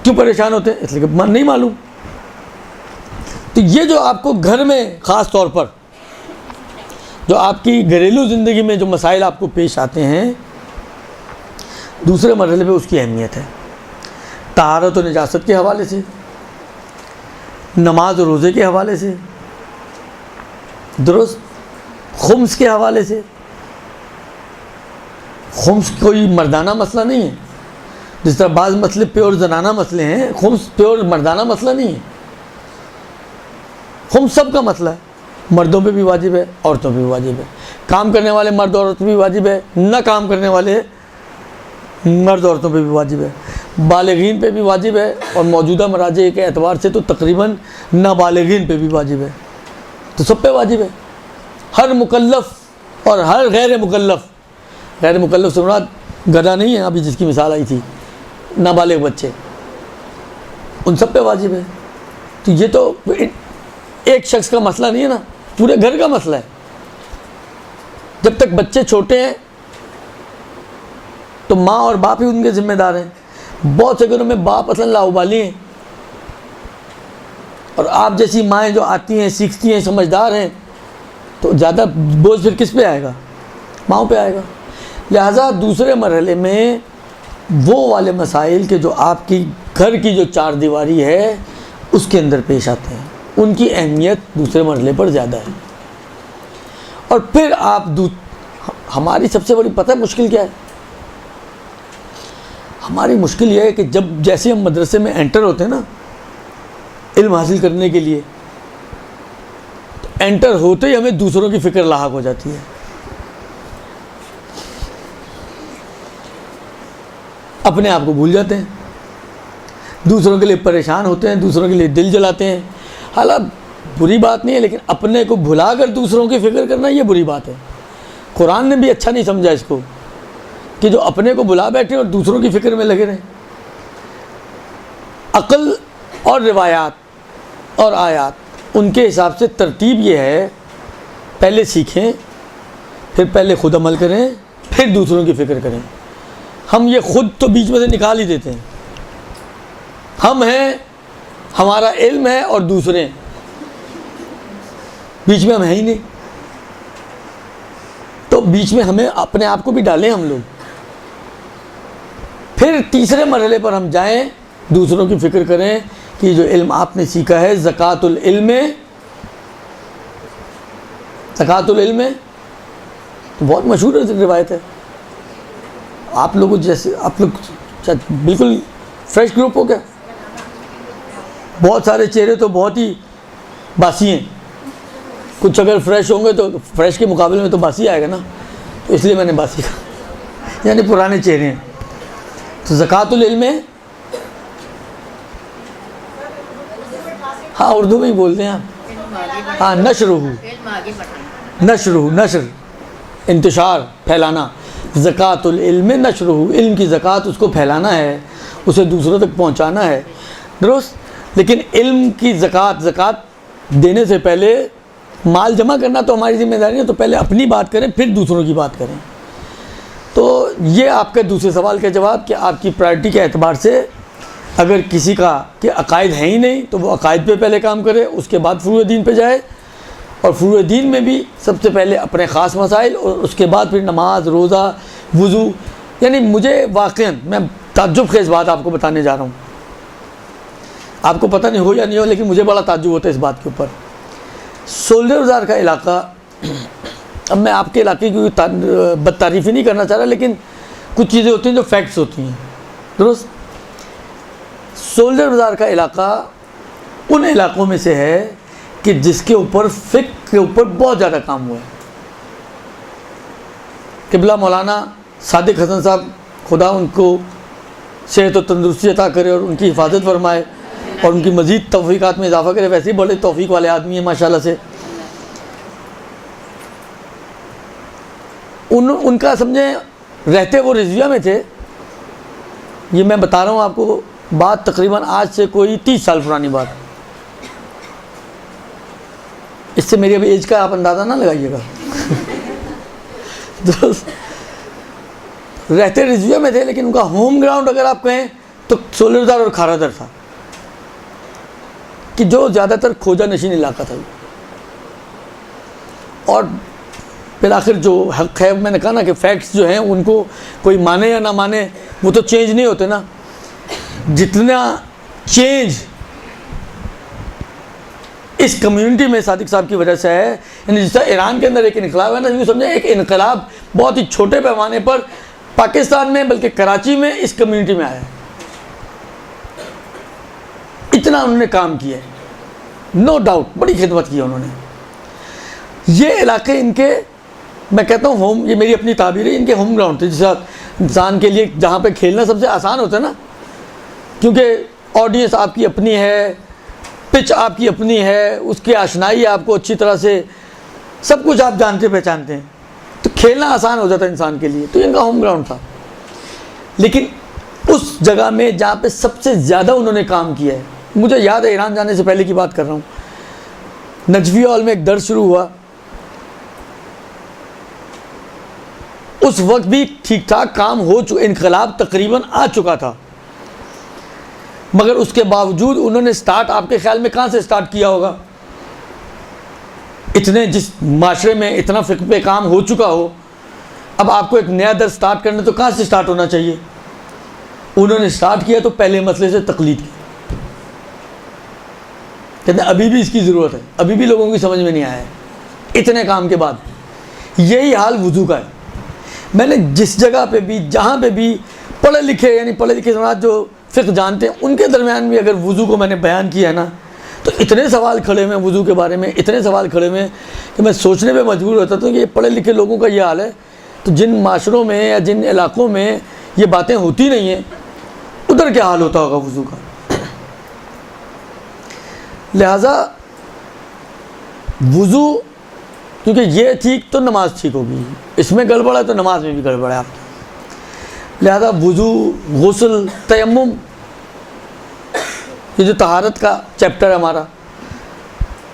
کیوں پریشان ہوتے ہیں؟ اس لیے کہ نہیں معلوم۔ تو یہ جو آپ کو گھر میں خاص طور پر جو آپ کی گھریلو زندگی میں جو مسائل آپ کو پیش آتے ہیں، دوسرے مرحلے پہ اس کی اہمیت ہے، طہارت و نجاست کے حوالے سے، نماز و روزے کے حوالے سے، درست، خمس کے حوالے سے۔ خمس کوئی مردانہ مسئلہ نہیں ہے، جس طرح بعض مسئلے پیور زنانہ مسئلے ہیں، خمس پیور مردانہ مسئلہ نہیں ہے۔ خمس سب کا مسئلہ ہے، مردوں پہ بھی واجب ہے، عورتوں پہ بھی واجب ہے، کام کرنے والے مرد عورت پہ بھی واجب ہے، نہ کام کرنے والے مرد عورتوں پہ بھی واجب ہے، بالغین پہ بھی واجب ہے، اور موجودہ مراجع کے اعتبار سے تو تقریباً نابالغین پہ بھی واجب ہے، تو سب پہ واجب ہے۔ ہر مکلف اور ہر غیر مکلف، غیر مکلف سے مراد گدھا نہیں ہے ابھی جس کی مثال آئی تھی، نابالغ بچے، ان سب پہ واجب ہے۔ تو یہ تو ایک شخص کا مسئلہ نہیں ہے نا، پورے گھر کا مسئلہ ہے۔ جب تک بچے چھوٹے ہیں تو ماں اور باپ ہی ان کے ذمہ دار ہیں۔ بہت سے گھروں میں باپ اصلا لاؤبالی ہیں، اور آپ جیسی مائیں جو آتی ہیں، سیکھتی ہیں، سمجھدار ہیں، تو زیادہ بوجھ پھر کس پہ آئے گا؟ ماؤں پہ آئے گا۔ لہٰذا دوسرے مرحلے میں وہ والے مسائل کے جو آپ کی گھر کی جو چار دیواری ہے اس کے اندر پیش آتے ہیں، ان کی اہمیت دوسرے مرحلے پر زیادہ ہے۔ اور پھر آپ ہماری سب سے بڑی پتہ ہے مشکل کیا ہے؟ ہماری مشکل یہ ہے کہ جب جیسے ہم مدرسے میں انٹر ہوتے ہیں نا علم حاصل کرنے کے لیے، تو انٹر ہوتے ہی ہمیں دوسروں کی فکر لاحق ہو جاتی ہے۔ اپنے آپ کو بھول جاتے ہیں، دوسروں کے لیے پریشان ہوتے ہیں، دوسروں کے لیے دل جلاتے ہیں۔ حالانکہ بری بات نہیں ہے، لیکن اپنے کو بھلا کر دوسروں کی فکر کرنا یہ بری بات ہے۔ قرآن نے بھی اچھا نہیں سمجھا اس کو، کہ جو اپنے کو بھلا بیٹھے اور دوسروں کی فکر میں لگے رہیں۔ عقل اور روایات اور آیات ان کے حساب سے ترتیب یہ ہے، پہلے سیکھیں، پھر پہلے خود عمل کریں، پھر دوسروں کی فکر کریں۔ ہم یہ خود تو بیچ میں سے نکال ہی دیتے ہیں، ہم ہیں، ہمارا علم ہے، اور دوسرے بیچ میں ہم ہیں ہی نہیں، تو بیچ میں ہمیں اپنے آپ کو بھی ڈالیں ہم لوگ۔ پھر تیسرے مرحلے پر ہم جائیں، دوسروں کی فکر کریں کہ جو علم آپ نے سیکھا ہے، زکوٰۃ العلم، زکوٰۃ العلم تو بہت مشہور روایت ہے۔ آپ لوگوں جیسے آپ لوگ بالکل فریش گروپ ہو گیا، بہت سارے چہرے تو بہت ہی باسی ہیں، کچھ اگر فریش ہوں گے تو فریش کے مقابلے میں تو باسی آئے گا نا، تو اس لیے میں نے باسی کہا، یعنی پرانے چہرے ہیں۔ تو زکوٰۃ العلم، ہاں اردو میں ہی بولتے ہیں آپ، ہاں نشر انتشار، پھیلانا، زکوٰۃ العلم نشرہ، علم کی زکوٰۃ اس کو پھیلانا ہے، اسے دوسروں تک پہنچانا ہے، درست۔ لیکن علم کی زکوٰۃ دینے سے پہلے مال جمع کرنا تو ہماری ذمہ داری ہے، تو پہلے اپنی بات کریں پھر دوسروں کی بات کریں۔ تو یہ آپ کے دوسرے سوال کا جواب کہ آپ کی پرائرٹی کے اعتبار سے اگر کسی کا کہ عقائد ہیں ہی نہیں تو وہ عقائد پہ پہلے کام کرے، اس کے بعد فروع دین پہ جائے، اور فروع دین میں بھی سب سے پہلے اپنے خاص مسائل، اور اس کے بعد پھر نماز، روزہ، وضو۔ یعنی مجھے واقعاً میں تعجب خیز بات آپ کو بتانے جا رہا ہوں، آپ کو پتہ نہیں ہو یا نہیں ہو، لیکن مجھے بڑا تعجب ہوتا ہے اس بات کے اوپر۔ سولر بازار کا علاقہ، اب میں آپ کے علاقے کی بد تعریفی نہیں کرنا چاہ رہا، لیکن کچھ چیزیں ہوتی ہیں جو فیکٹس ہوتی ہیں، درست۔ سولر بازار کا علاقہ ان علاقوں میں سے ہے کہ جس کے اوپر فقہ کے اوپر بہت زیادہ کام ہوا ہے۔ قبلہ مولانا صادق حسن صاحب، خدا ان کو صحت و تندرستی عطا کرے اور ان کی حفاظت فرمائے اور ان کی مزید توفیقات میں اضافہ کرے. ویسے ہی بڑے توفیق والے آدمی ہیں ماشاءاللہ سے. ان کا سمجھیں رہتے وہ رضویہ میں تھے. یہ میں بتا رہا ہوں آپ کو بات تقریباً آج سے کوئی 30 سال پرانی بات. اس سے میری ابھی ایج کا آپ اندازہ نہ لگائیے گا. رہتے رضویہ میں تھے لیکن ان کا ہوم گراؤنڈ اگر آپ کہیں تو سولردار اور کھارادر تھا کہ جو زیادہ تر کھوجا نشین علاقہ تھا. اور بالآخر جو حق ہے میں نے کہا نا کہ فیکٹس جو ہیں ان کو کوئی مانے یا نہ مانے وہ تو چینج نہیں ہوتے نا. جتنا چینج اس کمیونٹی میں صادق صاحب کی وجہ سے ہے, یعنی جس طرح ایران کے اندر ایک انقلاب ہے نا, یوں سمجھیں ایک انقلاب بہت ہی چھوٹے پیمانے پر پاکستان میں بلکہ کراچی میں اس کمیونٹی میں آیا ہے. اتنا انہوں نے کام کیا ہے, نو ڈاؤٹ بڑی خدمت کی ہے انہوں نے. یہ علاقے ان کے, میں کہتا ہوں ہوم, یہ میری اپنی تعبیر ہے, ان کے ہوم گراؤنڈ تھے. جس طرح انسان کے لیے جہاں پہ کھیلنا سب سے آسان ہوتا ہے نا, کیونکہ آڈینس آپ کی اپنی ہے, پچ آپ کی اپنی ہے, اس کی آشنائی آپ کو اچھی طرح سے, سب کچھ آپ جانتے پہچانتے ہیں, تو کھیلنا آسان ہو جاتا ہے انسان کے لیے. تو ان کا ہوم گراؤنڈ تھا. لیکن اس جگہ میں جہاں پہ سب سے زیادہ انہوں نے کام کیا ہے, مجھے یاد ہے ایران جانے سے پہلے کی بات کر رہا ہوں, نجفیہ ہال میں ایک درس شروع ہوا. اس وقت بھی ٹھیک ٹھاک کام ہو چکا, انقلاب تقریباً آ چکا تھا, مگر اس کے باوجود انہوں نے سٹارٹ, آپ کے خیال میں کہاں سے سٹارٹ کیا ہوگا؟ اتنے جس معاشرے میں اتنا فقہ پہ کام ہو چکا ہو, اب آپ کو ایک نیا درس سٹارٹ کرنا تو کہاں سے سٹارٹ ہونا چاہیے؟ انہوں نے سٹارٹ کیا تو پہلے مسئلے سے تقلید کی. کہتے ہیں ابھی بھی اس کی ضرورت ہے, ابھی بھی لوگوں کی سمجھ میں نہیں آیا ہے اتنے کام کے بعد. یہی حال وضو کا ہے. میں نے جس جگہ پہ بھی, جہاں پہ بھی پڑھے لکھے, یعنی پڑھے لکھے سماج جو فقہ جانتے ہیں, ان کے درمیان بھی اگر وضو کو میں نے بیان کیا ہے نا, تو اتنے سوال کھڑے ہوئے وضو کے بارے میں, اتنے سوال کھڑے ہوئے کہ میں سوچنے پہ مجبور ہوتا تھا کہ یہ پڑھے لکھے لوگوں کا یہ حال ہے, تو جن معاشروں میں یا جن علاقوں میں یہ باتیں ہوتی نہیں ہیں, ادھر کیا حال ہوتا ہوگا وضو کا. لہذا وضو کیونکہ یہ ٹھیک تو نماز ٹھیک ہوگی, اس میں گڑبڑ ہے تو نماز میں بھی گڑبڑ ہے آپ کی. لہذا وضو, غسل, تیمم, یہ جو طہارت کا چیپٹر ہے ہمارا,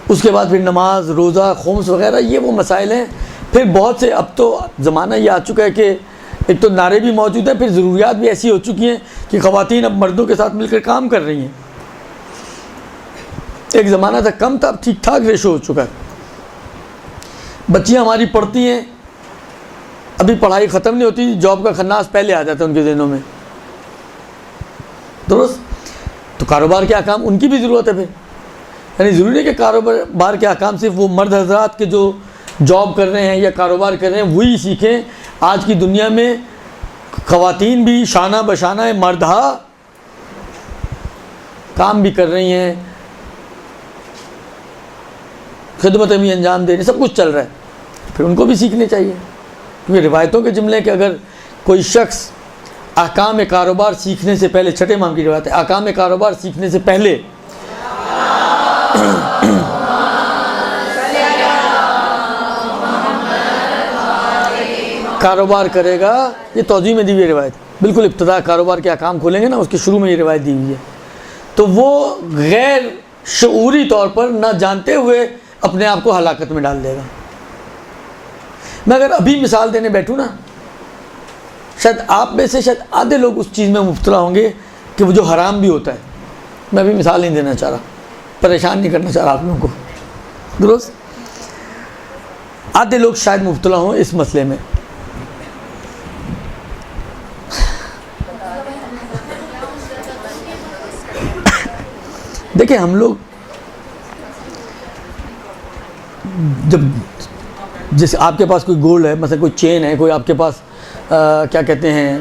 اس کے بعد پھر نماز, روزہ, خمس وغیرہ, یہ وہ مسائل ہیں. پھر بہت سے, اب تو زمانہ یہ آ چکا ہے کہ ایک تو نعرے بھی موجود ہیں, پھر ضروریات بھی ایسی ہو چکی ہیں کہ خواتین اب مردوں کے ساتھ مل کر کام کر رہی ہیں. ایک زمانہ تھا کم تھا, اب ٹھیک ٹھاک ریشو ہو چکا ہے. بچیاں ہماری پڑھتی ہیں, ابھی پڑھائی ختم نہیں ہوتی, جاب کا خناس پہلے آ جاتا ہے ان کے ذہنوں میں, درست. تو کاروبار کے احکام ان کی بھی ضرورت ہے پھر. یعنی ضروری نہیں کہ کاروبار کے احکام صرف وہ مرد حضرات کے جو جاب کر رہے ہیں یا کاروبار کر رہے ہیں وہی سیکھیں. آج کی دنیا میں خواتین بھی شانہ بشانہ مردہا کام بھی کر رہی ہیں, خدمتیں بھی انجام دے رہی ہیں, سب کچھ چل رہا ہے. پھر ان کو بھی سیکھنے چاہیے, کیونکہ روایتوں کے جملے کہ اگر کوئی شخص احکام کاروبار سیکھنے سے پہلے, چھٹے امام کی روایت ہے, احکام کاروبار سیکھنے سے پہلے کاروبار کرے گا, یہ توضیح میں دی ہوئی روایت, بالکل ابتدا کاروبار کے احکام کھولیں گے نا, اس کے شروع میں یہ روایت دی ہوئی ہے, تو وہ غیر شعوری طور پر نہ جانتے ہوئے اپنے آپ کو ہلاکت میں ڈال دے گا. میں اگر ابھی مثال دینے بیٹھوں نا, شاید آپ میں سے شاید آدھے لوگ اس چیز میں مبتلا ہوں گے کہ وہ جو حرام بھی ہوتا ہے. میں ابھی مثال نہیں دینا چاہ رہا, پریشان نہیں کرنا چاہ رہا آپ لوگوں کو, درست. آدھے لوگ شاید مبتلا ہوں اس مسئلے میں. دیکھیں ہم لوگ جب, جیسے آپ کے پاس کوئی گولڈ ہے, مثلا کوئی چین ہے, کوئی آپ کے پاس کیا کہتے ہیں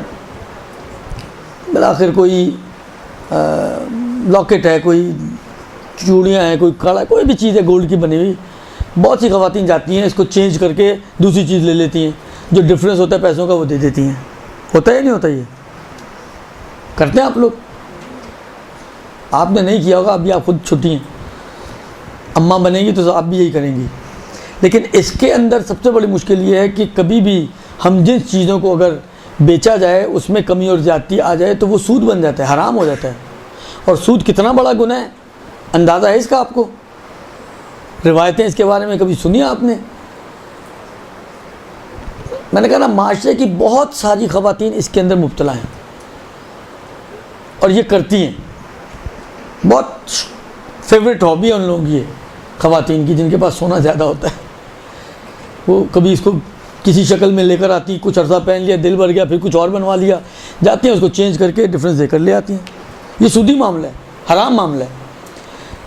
بالآخر کوئی لاکٹ ہے, کوئی چوڑیاں ہیں, کوئی کڑا, کوئی بھی چیز ہے گولڈ کی بنی ہوئی, بہت سی خواتین جاتی ہیں اس کو چینج کر کے دوسری چیز لے لیتی ہیں, جو ڈفرینس ہوتا ہے پیسوں کا وہ دے دیتی ہیں. ہوتا ہے یا نہیں ہوتا؟ یہ کرتے ہیں آپ لوگ؟ آپ نے نہیں کیا ہوگا، ابھی آپ خود چھٹی ہیں، اماں بنیں گی تو آپ بھی یہی کریں گی. لیکن اس کے اندر سب سے بڑی مشکل یہ ہے کہ کبھی بھی ہم جن چیزوں کو اگر بیچا جائے اس میں کمی اور زیادتی آ جائے تو وہ سود بن جاتا ہے، حرام ہو جاتا ہے. اور سود کتنا بڑا گناہ ہے، اندازہ ہے اس کا آپ کو؟ روایتیں اس کے بارے میں کبھی سنی آپ نے؟ میں نے کہا نا، معاشرے کی بہت ساری خواتین اس کے اندر مبتلا ہیں اور یہ کرتی ہیں. بہت فیوریٹ ہابی ہے ان لوگوں کی، خواتین کی جن کے پاس سونا زیادہ ہوتا ہے. وہ کبھی اس کو کسی شکل میں لے کر آتی، کچھ عرصہ پہن لیا، دل بھر گیا، پھر کچھ اور بنوا لیا، جاتی ہیں اس کو چینج کر کے ڈفرینس دے کر لے آتی ہیں. یہ سودی معاملہ ہے، حرام معاملہ ہے.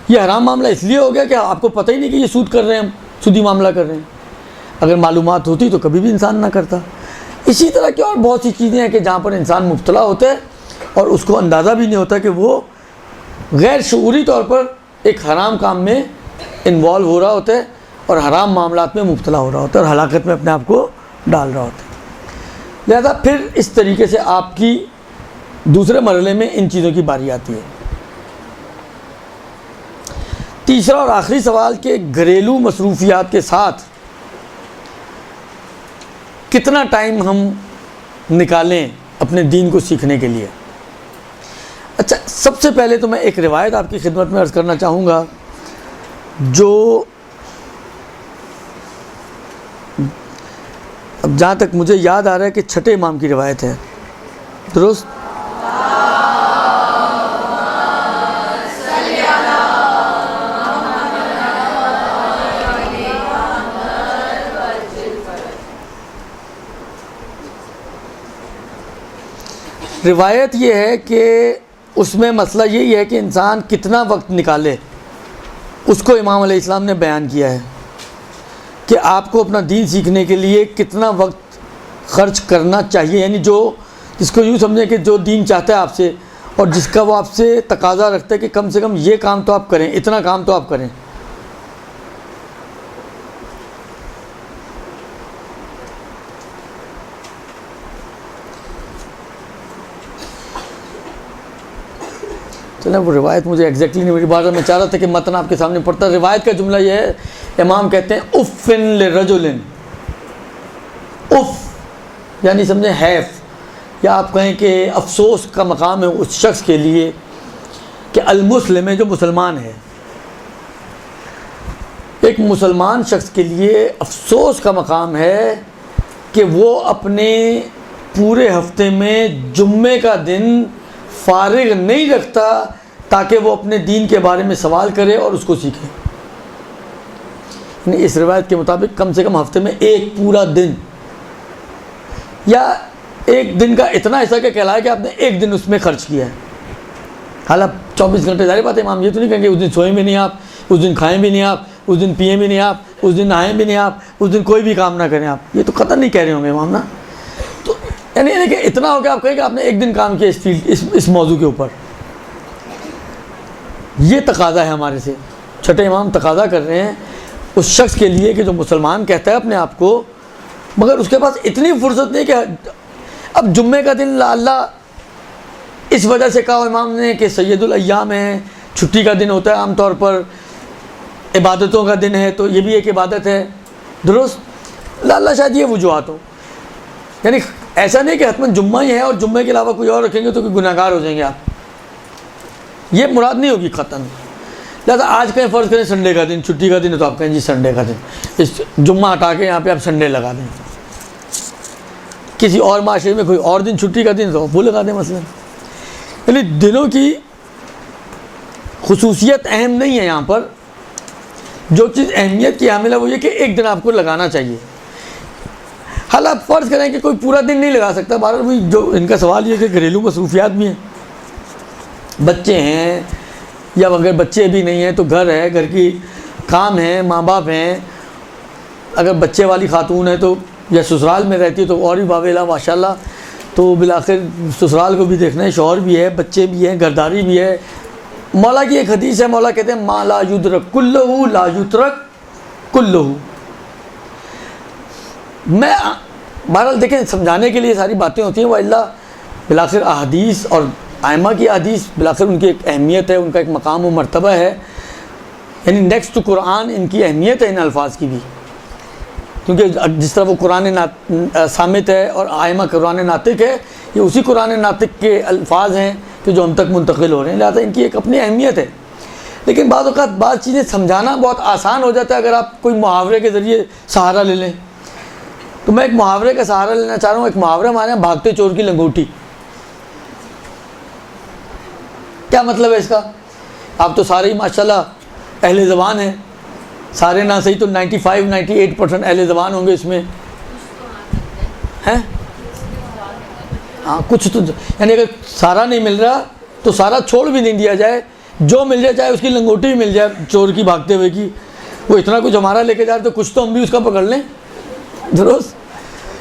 یہ حرام معاملہ اس لیے ہو گیا کہ آپ کو پتہ ہی نہیں کہ یہ سود کر رہے ہیں، ہم سودی معاملہ کر رہے ہیں. اگر معلومات ہوتی تو کبھی بھی انسان نہ کرتا. اسی طرح کی اور بہت سی چیزیں ہیں کہ جہاں پر انسان مبتلا ہوتا ہے اور اس کو اندازہ بھی نہیں ہوتا کہ وہ غیر شعوری طور پر ایک حرام کام میں انوالو ہو رہا ہوتا ہے اور حرام معاملات میں مبتلا ہو رہا ہوتا ہے اور ہلاکت میں اپنے آپ کو ڈال رہا ہوتا ہے. لہذا پھر اس طریقے سے آپ کی دوسرے مرحلے میں ان چیزوں کی باری آتی ہے. تیسرا اور آخری سوال کہ گھریلو مصروفیات کے ساتھ کتنا ٹائم ہم نکالیں اپنے دین کو سیکھنے کے لیے. اچھا، سب سے پہلے تو میں ایک روایت آپ کی خدمت میں عرض کرنا چاہوں گا جو اب جہاں تک مجھے یاد آ رہا ہے کہ چھٹے امام کی روایت ہے، درست؟ روایت یہ ہے کہ اس میں مسئلہ یہی ہے کہ انسان کتنا وقت نکالے، اس کو امام علیہ السلام نے بیان کیا ہے کہ آپ کو اپنا دین سیکھنے کے لیے کتنا وقت خرچ کرنا چاہیے. یعنی جس کو یوں سمجھیں کہ جو دین چاہتا ہے آپ سے اور جس کا وہ آپ سے تقاضا رکھتا ہے کہ کم سے کم یہ کام تو آپ کریں، اتنا کام تو آپ کریں. چلیں وہ روایت مجھے ایگزیکٹلی نہیں، میری بات میں چاہ رہا تھا کہ متن آپ کے سامنے پڑھتا. روایت کا جملہ یہ ہے، امام کہتے ہیں اف لرجل، اف یعنی سمجھیں حیف، یا آپ کہیں کہ افسوس کا مقام ہے اس شخص کے لیے کہ المسلم ہے، جو مسلمان ہے. ایک مسلمان شخص کے لیے افسوس کا مقام ہے کہ وہ اپنے پورے ہفتے میں جمعے کا دن فارغ نہیں رکھتا تاکہ وہ اپنے دین کے بارے میں سوال کرے اور اس کو سیکھے. یعنی اس روایت کے مطابق کم سے کم ہفتے میں ایک پورا دن یا ایک دن کا اتنا حصہ کہ کہلائے کہ آپ نے ایک دن اس میں خرچ کیا ہے. حالانکہ 24 گھنٹے ظاہر بات ہے امام یہ تو نہیں کہیں گے اس دن سوئیں بھی نہیں آپ، اس دن کھائیں بھی نہیں آپ، اس دن پئیں بھی نہیں آپ، اس دن نہائیں بھی نہیں آپ، اس دن کوئی بھی کام نہ کریں آپ. یہ تو قطعاً نہیں کہہ رہے ہوں گے امام نا. تو یعنی کہ اتنا ہو کہ آپ کہیں کہ آپ نے ایک دن کام کیا اس موضوع کے اوپر. یہ تقاضا ہے ہمارے سے. چھٹے امام تقاضا کر رہے ہیں اس شخص کے لیے کہ جو مسلمان کہتا ہے اپنے آپ کو، مگر اس کے پاس اتنی فرصت نہیں کہ اب جمعے کا دن اللہ اس وجہ سے کہا امام نے کہ سید الایام ہے، چھٹی کا دن ہوتا ہے عام طور پر، عبادتوں کا دن ہے تو یہ بھی ایک عبادت ہے، درست؟ اللہ شاید یہ وجوہات ہو. یعنی ایسا نہیں کہ حتماً جمعہ ہی ہے اور جمعے کے علاوہ کوئی اور رکھیں گے تو کوئی گناہ گار ہو جائیں گے آپ. یہ مراد نہیں ہوگی قطعاً. لہٰذا آج کہیں فرض کریں سنڈے کا دن چھٹی کا دن ہے تو آپ کہیں جی سنڈے کا دن، اس جمعہ ہٹا کے یہاں پہ آپ سنڈے لگا دیں. کسی اور معاشرے میں کوئی اور دن چھٹی کا دن تو وہ لگا دیں مثلا. یعنی دنوں کی خصوصیت اہم نہیں ہے. یہاں پر جو چیز اہمیت کی حامل ہے وہ یہ کہ ایک دن آپ کو لگانا چاہیے. حالانکہ فرض کریں کہ کوئی پورا دن نہیں لگا سکتا. بہرحال جو ان کا سوال یہ کہ گھریلو مصروفیات بھی ہیں، بچے ہیں یا اگر بچے بھی نہیں ہیں تو گھر ہے، گھر کی کام ہے، ماں باپ ہیں. اگر بچے والی خاتون ہے تو یا سسرال میں رہتی ہے تو اور بھی باویلا ماشاء اللہ، تو بالآخر سسرال کو بھی دیکھنا ہے، شوہر بھی ہے، بچے بھی ہیں، گھرداری بھی ہے. مولا کی ایک حدیث ہے، مولا کہتے ہیں ما لا یدرک کلہ لا یترک کلہ. میں بہرحال دیکھیں سمجھانے کے لیے ساری باتیں ہوتی ہیں، وہ اللہ بالآخر احادیث اور آئمہ کی حدیث بالآخر ان کی ایک اہمیت ہے، ان کا ایک مقام و مرتبہ ہے، یعنی نیکسٹ ٹو قرآن ان کی اہمیت ہے ان الفاظ کی بھی، کیونکہ جس طرح وہ قرآن صامت ہے اور آئمہ قرآن ناطق ہے، یہ اسی قرآن ناطق کے الفاظ ہیں کہ جو ہم تک منتقل ہو رہے ہیں، لہٰذا ان کی ایک اپنی اہمیت ہے۔ لیکن بعض اوقات بعض چیزیں سمجھانا بہت آسان ہو جاتا ہے اگر آپ کوئی محاورے کے ذریعے سہارا لے لیں۔ تو میں ایک محاورے کا سہارا لینا چاہ رہا ہوں۔ ایک محاورہ ہمارے یہاں بھاگتے چور کی لنگوٹی، کیا مطلب ہے اس کا؟ آپ تو سارے ہی ماشاءاللہ اہل زبان ہیں، سارے نہ صحیح تو 95-98% اہل زبان ہوں گے اس میں، ہیں؟ ہاں کچھ تو، یعنی اگر سارا نہیں مل رہا تو سارا چھوڑ بھی نہیں دیا جائے، جو مل جائے چاہے اس کی لنگوٹی بھی مل جائے چور کی بھاگتے ہوئے کی، وہ اتنا کچھ ہمارا لے کے جا رہے تو کچھ تو ہم بھی اس کا پکڑ لیں، درست؟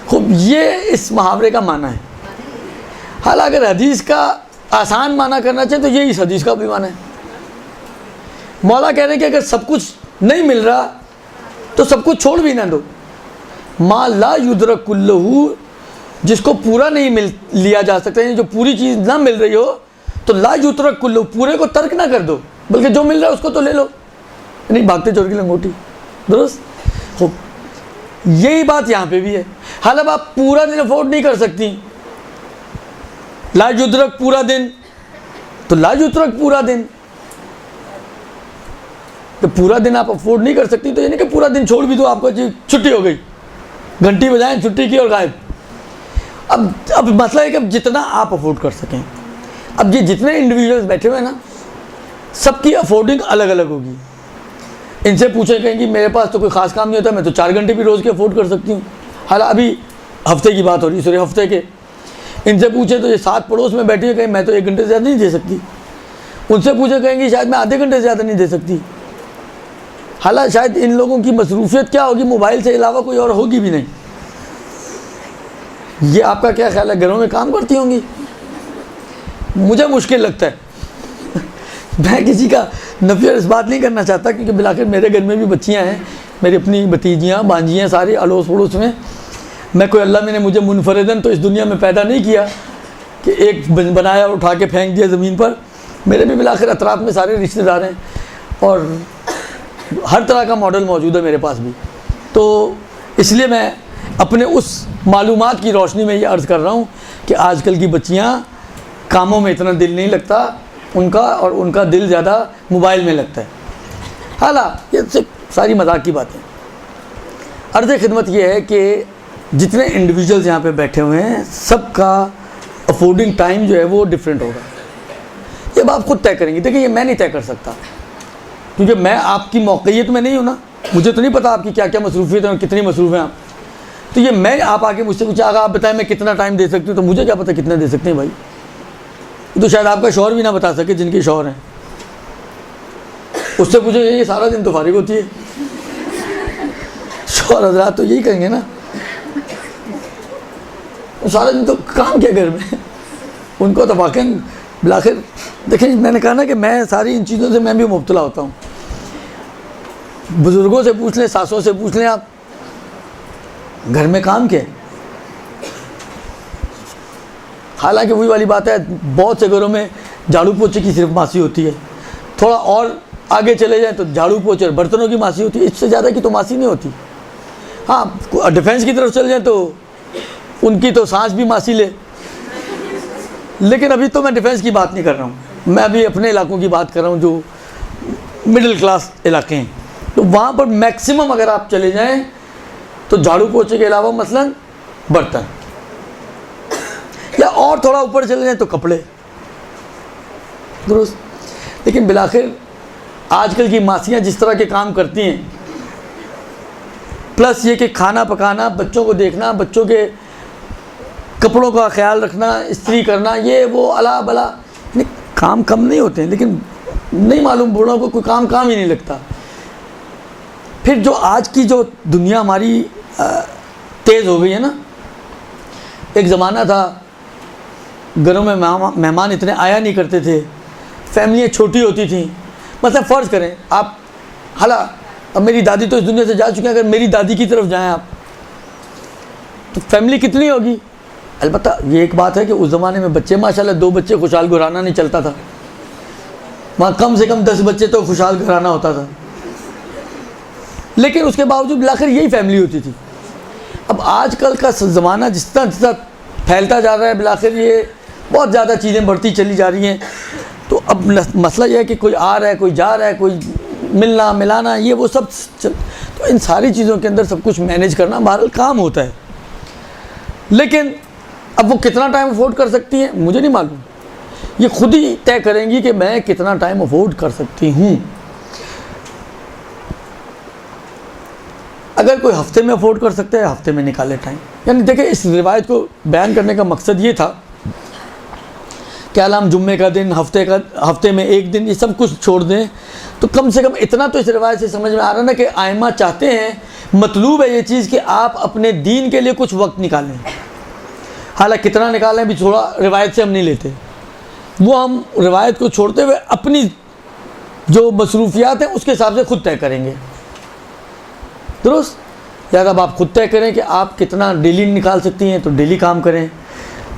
خوب، یہ اس محاورے کا معنی ہے۔ حالانکہ اگر حدیث کا آسان معنی کرنا چاہیں تو یہی اس حدیث کا بھی معنی ہے۔ مولا کہہ رہے ہیں کہ اگر سب کچھ نہیں مل رہا تو سب کچھ چھوڑ بھی نہ دو۔ ما لا یدرک کلہ، جس کو پورا نہیں لیا جا سکتا، یعنی جو پوری چیز نہ مل رہی ہو تو لا یترک کلہ، پورے کو ترک نہ کر دو، بلکہ جو مل رہا ہے اس کو تو لے لو، یعنی بھاگتے چور کی لنگوٹی، درست؟ خوب، یہی بات یہاں پہ بھی ہے۔ حالانکہ آپ پورا دن افورڈ نہیں کر سکتی، لا یدرک پورا دن، تو لا یترک پورا دن، تو پورا دن آپ افورڈ نہیں کر سکتی تو یعنی کہ پورا دن چھوڑ بھی دو، آپ کو چھٹی ہو گئی، گھنٹی بجائیں چھٹی کی اور غائب۔ اب مسئلہ ہے کہ جتنا آپ افورڈ کر سکیں، اب یہ جتنے انڈیویجولز بیٹھے ہوئے ہیں نا، سب کی افورڈنگ الگ الگ ہوگی۔ ان سے پوچھیں کہیں کہ میرے پاس تو کوئی خاص کام نہیں ہوتا، میں تو 4 گھنٹے بھی روز کے افورڈ کر سکتی ہوں، حالانکہ ابھی ہفتے کی بات ہو رہی ہے، سورے ہفتے کے۔ ان سے پوچھیں تو یہ 7 پڑوس میں بیٹھی ہیں، کہیں میں تو 1 گھنٹے سے زیادہ نہیں دے سکتی۔ ان سے پوچھیں کہیں گی شاید میں آدھے گھنٹے سے زیادہ نہیں دے سکتی، حالانکہ شاید ان لوگوں کی مصروفیت کیا ہوگی، موبائل سے علاوہ کوئی اور ہوگی بھی نہیں۔ یہ آپ کا کیا خیال ہے، گھروں میں کام کرتی ہوں گی؟ مجھے مشکل لگتا ہے، میں کسی کا نفی اور اس بات نہیں کرنا چاہتا، کیونکہ بالآخر میرے گھر میں بھی بچیاں ہیں، میری اپنی بھتیجیاں بانجیاں ساری اڑوس پڑوس میں۔ میں کوئی، اللہ میں نے مجھے منفردن تو اس دنیا میں پیدا نہیں کیا کہ ایک بنایا اور اٹھا کے پھینک دیا زمین پر۔ میرے بھی بالآخر اطراف میں سارے رشتہ دار ہیں اور ہر طرح کا ماڈل موجود ہے میرے پاس بھی، تو اس لیے میں اپنے اس معلومات کی روشنی میں یہ عرض کر رہا ہوں کہ آج کل کی بچیاں کاموں میں اتنا دل نہیں لگتا ان کا، اور ان کا دل زیادہ موبائل میں لگتا ہے۔ حالانکہ یہ ساری مذاق کی باتیں۔ عرض خدمت یہ ہے کہ جتنے انڈیویجولز یہاں پہ بیٹھے ہوئے ہیں، سب کا افورڈنگ ٹائم جو ہے وہ ڈفرینٹ ہوگا۔ یہ آپ خود طے کریں گے۔ دیکھیں، یہ میں نہیں طے کر سکتا، کیونکہ میں آپ کی موقعیت میں نہیں ہوں نا، مجھے تو نہیں پتا آپ کی کیا کیا مصروفیت ہے اور کتنی مصروف ہیں آپ۔ تو یہ میں آپ آ کے مجھ سے پوچھا آگا آپ بتائیں میں کتنا ٹائم دے سکتی ہوں، تو مجھے کیا پتہ کتنا دے سکتے ہیں بھائی، تو شاید آپ کا شوہر بھی نہ بتا سکے جن کے شوہر ہیں۔ اس سے پوچھیں یہ سارا دن تو فارغ ہوتی ہے، شوہر حضرات تو یہی کہیں گے نا، سارا دن تو کام کیا گھر میں، ان کو تو واقعی بالآخر۔ دیکھیں، میں نے کہا نا کہ میں ساری ان چیزوں سے میں بھی مبتلا ہوتا ہوں۔ بزرگوں سے پوچھ لیں، ساسوں سے پوچھ لیں، آپ گھر میں کام کیا ہے؟ حالانکہ وہی والی بات ہے، بہت سے گھروں میں جھاڑو پوچھے کی صرف ماسی ہوتی ہے، تھوڑا اور آگے چلے جائیں تو جھاڑو پوچھے اور برتنوں کی ماسی ہوتی ہے، اس سے زیادہ کی تو ماسی نہیں ہوتی۔ ہاں، ڈیفینس کی طرف چل جائیں تو ان کی تو سانس بھی ماسی لے، لیکن ابھی تو میں ڈیفینس کی بات نہیں کر رہا ہوں، میں ابھی اپنے علاقوں کی بات کر رہا ہوں جو مڈل کلاس علاقے ہیں۔ تو وہاں پر میکسیمم اگر آپ چلے جائیں تو جھاڑو پوچھے کے علاوہ مثلاً برتن، یا اور تھوڑا اوپر چلے جائیں تو کپڑے، درست۔ لیکن بالآخر آج کل کی ماسیاں جس طرح کے کام کرتی ہیں، پلس یہ کہ کھانا پکانا، بچوں کو دیکھنا، بچوں کے کپڑوں کا خیال رکھنا، استری کرنا، یہ وہ الا بلا، یعنی کام کم نہیں ہوتے ہیں، لیکن نہیں معلوم بوڑھوں کو کوئی کام ہی نہیں لگتا۔ پھر جو آج کی جو دنیا ہماری تیز ہو گئی ہے نا، ایک زمانہ تھا گھروں میں مہمان اتنے آیا نہیں کرتے تھے، فیملیاں چھوٹی ہوتی تھیں۔ مثلا فرض کریں آپ، اب میری دادی تو اس دنیا سے جا چکی ہیں، اگر میری دادی کی طرف جائیں آپ تو فیملی کتنی ہوگی؟ البتہ یہ ایک بات ہے کہ اس زمانے میں بچے ماشاءاللہ 2 بچے خوشحال گھرانہ نہیں چلتا تھا، وہاں کم سے کم 10 بچے تو خوشحال گھرانہ ہوتا تھا، لیکن اس کے باوجود بالآخر یہی فیملی ہوتی تھی۔ اب آج کل کا زمانہ جس طرح پھیلتا جا رہا ہے، بالآخر یہ بہت زیادہ چیزیں بڑھتی چلی جا رہی ہیں، تو اب مسئلہ یہ ہے کہ کوئی آ رہا ہے، کوئی جا رہا ہے، کوئی ملنا ملانا یہ وہ سب تو ان ساری چیزوں کے اندر سب کچھ مینیج کرنا بہرحال کام ہوتا ہے، لیکن اب وہ کتنا ٹائم افورڈ کر سکتی ہیں مجھے نہیں معلوم، یہ خود ہی طے کریں گی کہ میں کتنا ٹائم افورڈ کر سکتی ہوں۔ اگر کوئی ہفتے میں افورڈ کر سکتا ہے ہفتے میں نکالے ٹائم۔ یعنی دیکھیں اس روایت کو بیان کرنے کا مقصد یہ تھا کہ ہم جمعے کا دن، ہفتے میں 1 دن یہ سب کچھ چھوڑ دیں، تو کم سے کم اتنا تو اس روایت سے سمجھ میں آ رہا ہے نا کہ ائمہ چاہتے ہیں، مطلوب ہے یہ چیز کہ آپ اپنے دین کے لیے کچھ وقت نکالیں، حالانکہ کتنا نکالیں بھی تھوڑا روایت سے ہم نہیں لیتے، وہ ہم روایت کو چھوڑتے ہوئے اپنی جو مصروفیات ہیں اس کے حساب سے خود طے کریں گے، درست؟ یا اب آپ خود طے کریں کہ آپ کتنا ڈیلی نکال سکتی ہیں تو ڈیلی کام کریں۔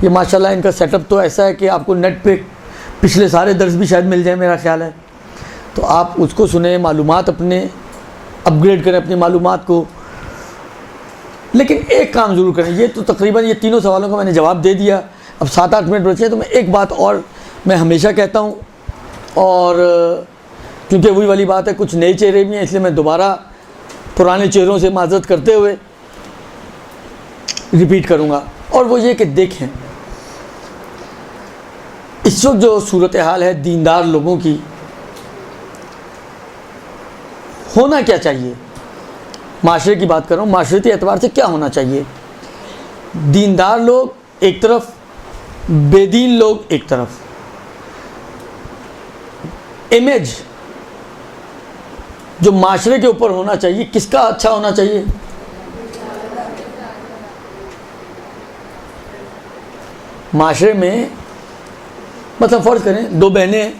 یہ ماشاءاللہ ان کا سیٹ اپ تو ایسا ہے کہ آپ کو نیٹ پہ پچھلے سارے درس بھی شاید مل جائیں میرا خیال ہے، تو آپ اس کو سنیں، معلومات اپنے اپ گریڈ کریں اپنی معلومات کو، لیکن ایک کام ضرور کریں۔ یہ تو تقریباً یہ تینوں سوالوں کا میں نے جواب دے دیا، اب 7-8 منٹ بچے ہیں، تو میں ایک بات اور میں ہمیشہ کہتا ہوں، اور کیونکہ وہی والی بات ہے کچھ نئے چہرے بھی ہیں، اس لیے میں دوبارہ پرانے چہروں سے معذرت کرتے ہوئے ریپیٹ کروں گا، اور وہ یہ کہ دیکھیں اس وقت جو صورتحال ہے دیندار لوگوں کی، ہونا کیا چاہیے؟ معاشرے کی بات کر رہا ہوں، معاشرتی اعتبار سے کیا ہونا چاہیے؟ دیندار لوگ ایک طرف، بے دین لوگ ایک طرف، امیج جو معاشرے کے اوپر ہونا چاہیے کس کا اچھا ہونا چاہیے؟ معاشرے میں مثلا فرض کریں 2 بہنیں ہیں،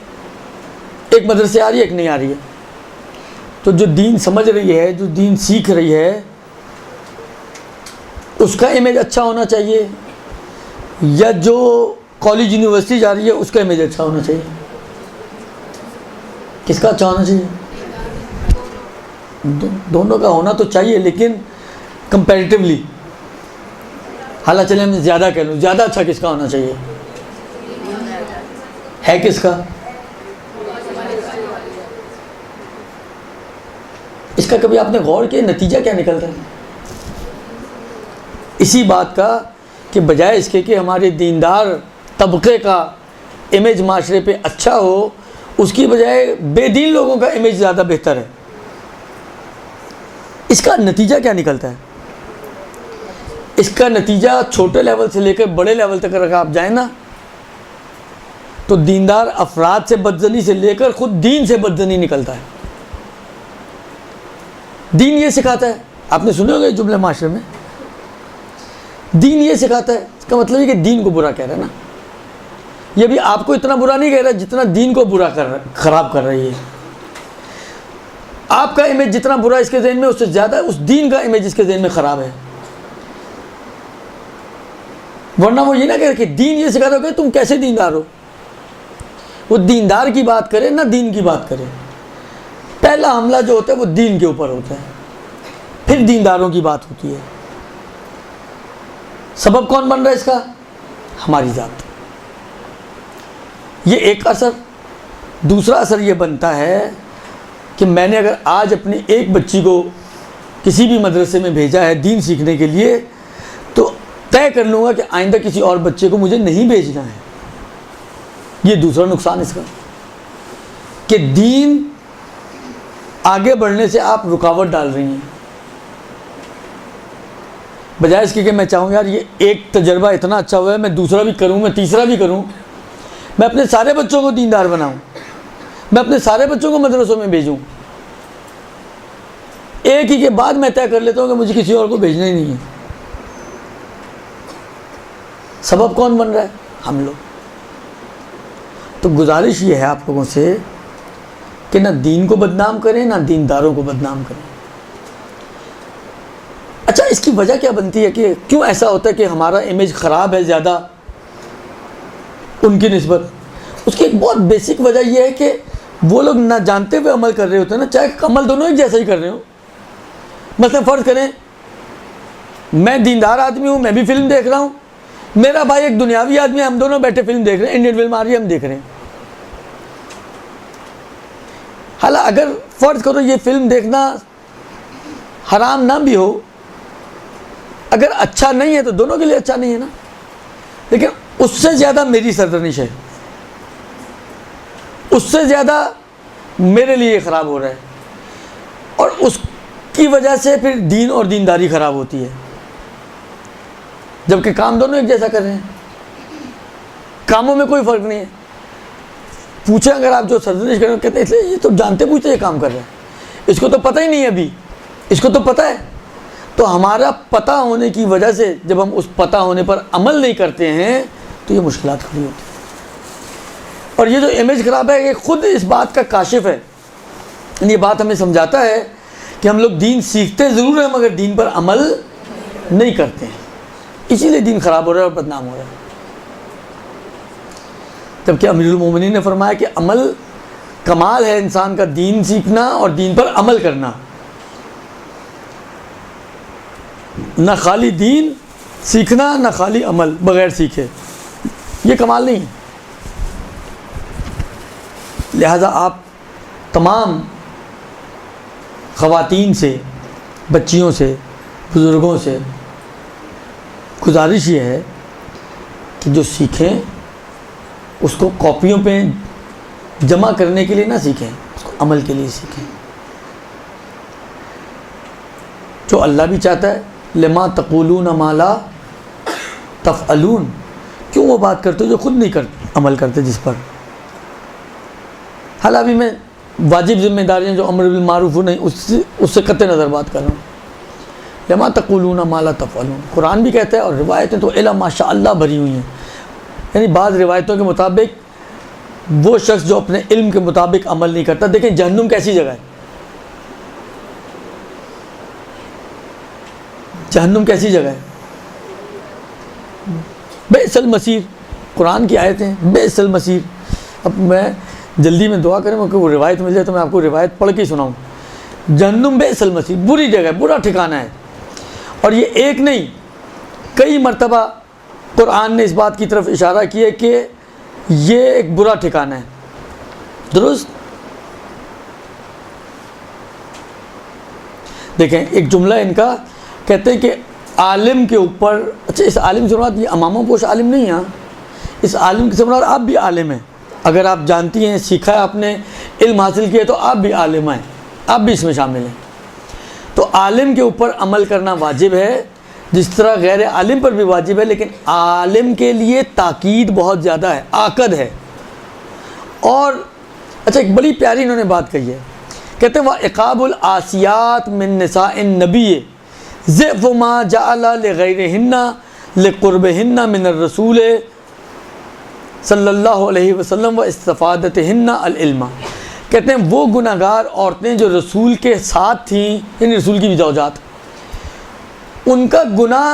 ایک مدرسے آ رہی ہے ایک نہیں آ رہی ہے، تو جو دین سمجھ رہی ہے، جو دین سیکھ رہی ہے، اس کا امیج اچھا ہونا چاہیے، یا جو کالج یونیورسٹی جا رہی ہے اس کا امیج اچھا ہونا چاہیے؟ کس کا اچھا ہونا چاہیے؟ دونوں کا ہونا تو چاہیے، لیکن کمپیریٹیولی، حالانکہ چلیں میں زیادہ کہہ لوں، زیادہ اچھا کس کا ہونا چاہیے؟ ہے کس کا؟ اس کا کبھی آپ نے غور کیا نتیجہ کیا نکلتا ہے؟ اسی بات کا کہ بجائے اس کے کہ ہمارے دیندار طبقے کا امیج معاشرے پہ اچھا ہو، اس کی بجائے بے دین لوگوں کا امیج زیادہ بہتر ہے۔ اس کا نتیجہ کیا نکلتا ہے؟ اس کا نتیجہ چھوٹے لیول سے لے کر بڑے لیول تک اگر آپ جائیں نا، تو دیندار افراد سے بدزنی سے لے کر خود دین سے بدزنی نکلتا ہے۔ دین یہ سکھاتا ہے، آپ نے سنے ہوگا یہ جملے معاشرے میں، دین یہ سکھاتا ہے، اس کا مطلب ہے کہ دین کو برا کہہ رہا ہے نا، یہ بھی آپ کو اتنا برا نہیں کہہ رہا جتنا دین کو برا کر رہا، خراب کر رہی ہے۔ آپ کا امیج جتنا برا اس کے ذہن میں، اس سے زیادہ اس دین کا امیج اس کے ذہن میں خراب ہے۔ ورنہ وہ یہ نہ کہے کہ دین یہ سکھاتا ہے کہ تم کیسے دیندار ہو، وہ دیندار کی بات کرے نہ دین کی بات کرے، پہلا حملہ جو ہوتا ہے وہ دین کے اوپر ہوتا ہے، پھر دینداروں کی بات ہوتی ہے۔ سبب کون بن رہا ہے اس کا؟ ہماری ذات۔ یہ ایک اثر۔ دوسرا اثر یہ بنتا ہے کہ میں نے اگر آج اپنی ایک بچی کو کسی بھی مدرسے میں بھیجا ہے دین سیکھنے کے لیے، تو طے کر لوں گا کہ آئندہ کسی اور بچے کو مجھے نہیں بھیجنا ہے۔ یہ دوسرا نقصان اس کا کہ دین آگے بڑھنے سے آپ رکاوٹ ڈال رہی ہیں، بجائے اس کے کہ میں چاہوں یار یہ ایک تجربہ اتنا اچھا ہوا ہے، میں دوسرا بھی کروں، میں تیسرا بھی کروں، میں اپنے سارے بچوں کو دیندار بناؤں، میں اپنے سارے بچوں کو مدرسوں میں بھیجوں۔ ایک ہی کے بعد میں طے کر لیتا ہوں کہ مجھے کسی اور کو بھیجنا ہی نہیں ہے۔ سبب کون بن رہا ہے؟ ہم لوگ۔ تو گزارش یہ ہے آپ لوگوں سے کہ نہ دین کو بدنام کریں نہ دینداروں کو بدنام کریں۔ اچھا اس کی وجہ کیا بنتی ہے کہ کیوں ایسا ہوتا ہے کہ ہمارا امیج خراب ہے زیادہ ان کی نسبت؟ اس کی ایک بہت بیسک وجہ یہ ہے کہ وہ لوگ نہ جانتے ہوئے عمل کر رہے ہوتے ہیں نا، چاہے عمل دونوں ایک جیسا ہی کر رہے ہوں. مثلا فرض کریں میں دیندار آدمی ہوں، میں بھی فلم دیکھ رہا ہوں، میرا بھائی ایک دنیاوی آدمی ہے، ہم دونوں بیٹھے فلم دیکھ رہے ہیں، انڈین فلم آ رہی ہے ہم دیکھ رہے ہیں. حالانکہ اگر فرض کرو یہ فلم دیکھنا حرام نہ بھی ہو، اگر اچھا نہیں ہے تو دونوں کے لیے اچھا نہیں ہے نا، لیکن اس سے زیادہ میری سرزنش ہے، اس سے زیادہ میرے لیے خراب ہو رہا ہے، اور اس کی وجہ سے پھر دین اور دینداری خراب ہوتی ہے، جبکہ کام دونوں ایک جیسا کر رہے ہیں، کاموں میں کوئی فرق نہیں ہے. پوچھیں اگر آپ جو سرزنش کر رہے ہیں کہتے ہیں اس لیے یہ تو جانتے پوچھتے یہ کام کر رہے ہیں، اس کو تو پتہ ہی نہیں ہے، ابھی اس کو تو پتہ ہے. تو ہمارا پتہ ہونے کی وجہ سے جب ہم اس پتہ ہونے پر عمل نہیں کرتے ہیں تو یہ مشکلات کھڑی ہوتی ہیں. اور یہ جو امیج خراب ہے یہ خود اس بات کا کاشف ہے، یہ بات ہمیں سمجھاتا ہے کہ ہم لوگ دین سیکھتے ضرور ہیں مگر دین پر عمل نہیں کرتے ہیں، اسی لیے دین خراب ہو رہا ہے اور بدنام ہو رہا ہے. جبکہ امیر المومنین نے فرمایا کہ عمل کمال ہے انسان کا، دین سیکھنا اور دین پر عمل کرنا، نہ خالی دین سیکھنا نہ خالی عمل بغیر سیکھے، یہ کمال نہیں ہے. لہذا آپ تمام خواتین سے، بچیوں سے، بزرگوں سے گزارش یہ ہے کہ جو سیکھیں اس کو کاپیوں پہ جمع کرنے کے لیے نہ سیکھیں، اس کو عمل کے لیے سیکھیں. جو اللہ بھی چاہتا ہے لما تقولون ما لا تفعلون، کیوں وہ بات کرتے ہو جو خود نہیں عمل کرتے جس پر. حالانکہ ابھی میں واجب ذمہ داریاں جو امر بالمعروف نہیں اس سے قطع نظر بات کر رہا ہوں. لما تقولون ما لا تفعلون قرآن بھی کہتا ہے، اور روایتیں تو الا ماشاء اللہ بھری ہوئی ہیں. یعنی بعض روایتوں کے مطابق وہ شخص جو اپنے علم کے مطابق عمل نہیں کرتا، دیکھیں جہنم کیسی جگہ ہے، جہنم کیسی جگہ ہے، بئس المصیر، قرآن کی آیتیں بئس المصیر. اب میں جلدی میں دعا کریں کہ وہ روایت مل جائے تو میں آپ کو روایت پڑھ کے ہی سناؤں. جہنم بئس المصیر، بری جگہ ہے، برا ٹھکانہ ہے. اور یہ ایک نہیں کئی مرتبہ قرآن نے اس بات کی طرف اشارہ کیا کہ یہ ایک برا ٹھکانہ ہے. درست؟ دیکھیں ایک جملہ ان کا کہتے ہیں کہ عالم کے اوپر، اچھا اس عالم سے مراد یہ امامہ پوش عالم نہیں ہے، اس عالم سے مراد آپ بھی عالم ہیں. اگر آپ جانتی ہیں، سیکھا ہے، آپ نے علم حاصل کیا تو آپ بھی عالم ہیں، آپ بھی اس میں شامل ہیں. تو عالم کے اوپر عمل کرنا واجب ہے جس طرح غیر عالم پر بھی واجب ہے، لیکن عالم کے لیے تاکید بہت زیادہ ہے، آکد ہے. اور اچھا ایک بڑی پیاری انہوں نے بات کہی ہے، کہتے ہیں وَعِقَابُ الْعَاسِيَاتِ مِن نِسَاءِ النَّبِيِّ ضِعْفُ مَا جَعَلَ لِغَيْرِهِنَّ لِقُرْبِهِنَّ مِنَ الرَّسُولِ صلی اللہ علیہ وسلم وَإِسْتِفَادَتِهِنَّ الْعِلْمَ. کہتے ہیں وہ گناہ گار عورتیں جو رسول کے ساتھ تھیں، یعنی رسول کی بھی زوجات، ان کا گناہ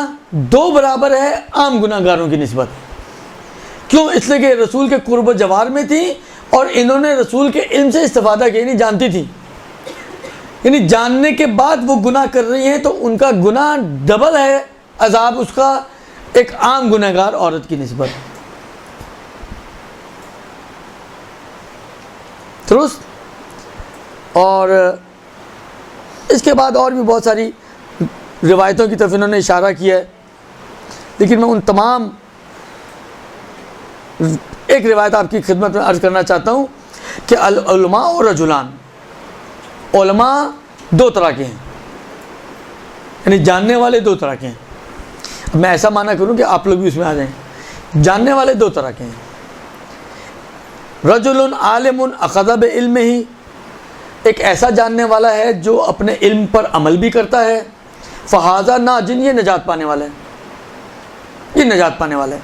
2 برابر ہے عام گناہ گاروں کی نسبت. کیوں؟ اس لیے کہ رسول کے قرب و جوار میں تھیں اور انہوں نے رسول کے علم سے استفادہ کیا، یعنی جانتی تھیں، یعنی جاننے کے بعد وہ گناہ کر رہی ہیں تو ان کا گناہ ڈبل ہے عذاب اس کا ایک عام گناہ گار عورت کی نسبت. درست؟ اور اس کے بعد اور بھی بہت ساری روایتوں کی طرف انہوں نے اشارہ کیا ہے، لیکن میں ان تمام ایک روایت آپ کی خدمت میں عرض کرنا چاہتا ہوں کہ العلماء اور رجلان، علماء 2 طرح کے ہیں، یعنی جاننے والے 2 طرح کے ہیں. اب میں ایسا مانا کروں کہ آپ لوگ بھی اس میں آ جائیں. جاننے والے 2 طرح کے ہیں. رجل عالم اخذ بعلمہ، ایک ایسا جاننے والا ہے جو اپنے علم پر عمل بھی کرتا ہے، فہذا ناجن، یہ نجات پانے والا ہے، یہ نجات پانے والا ہے.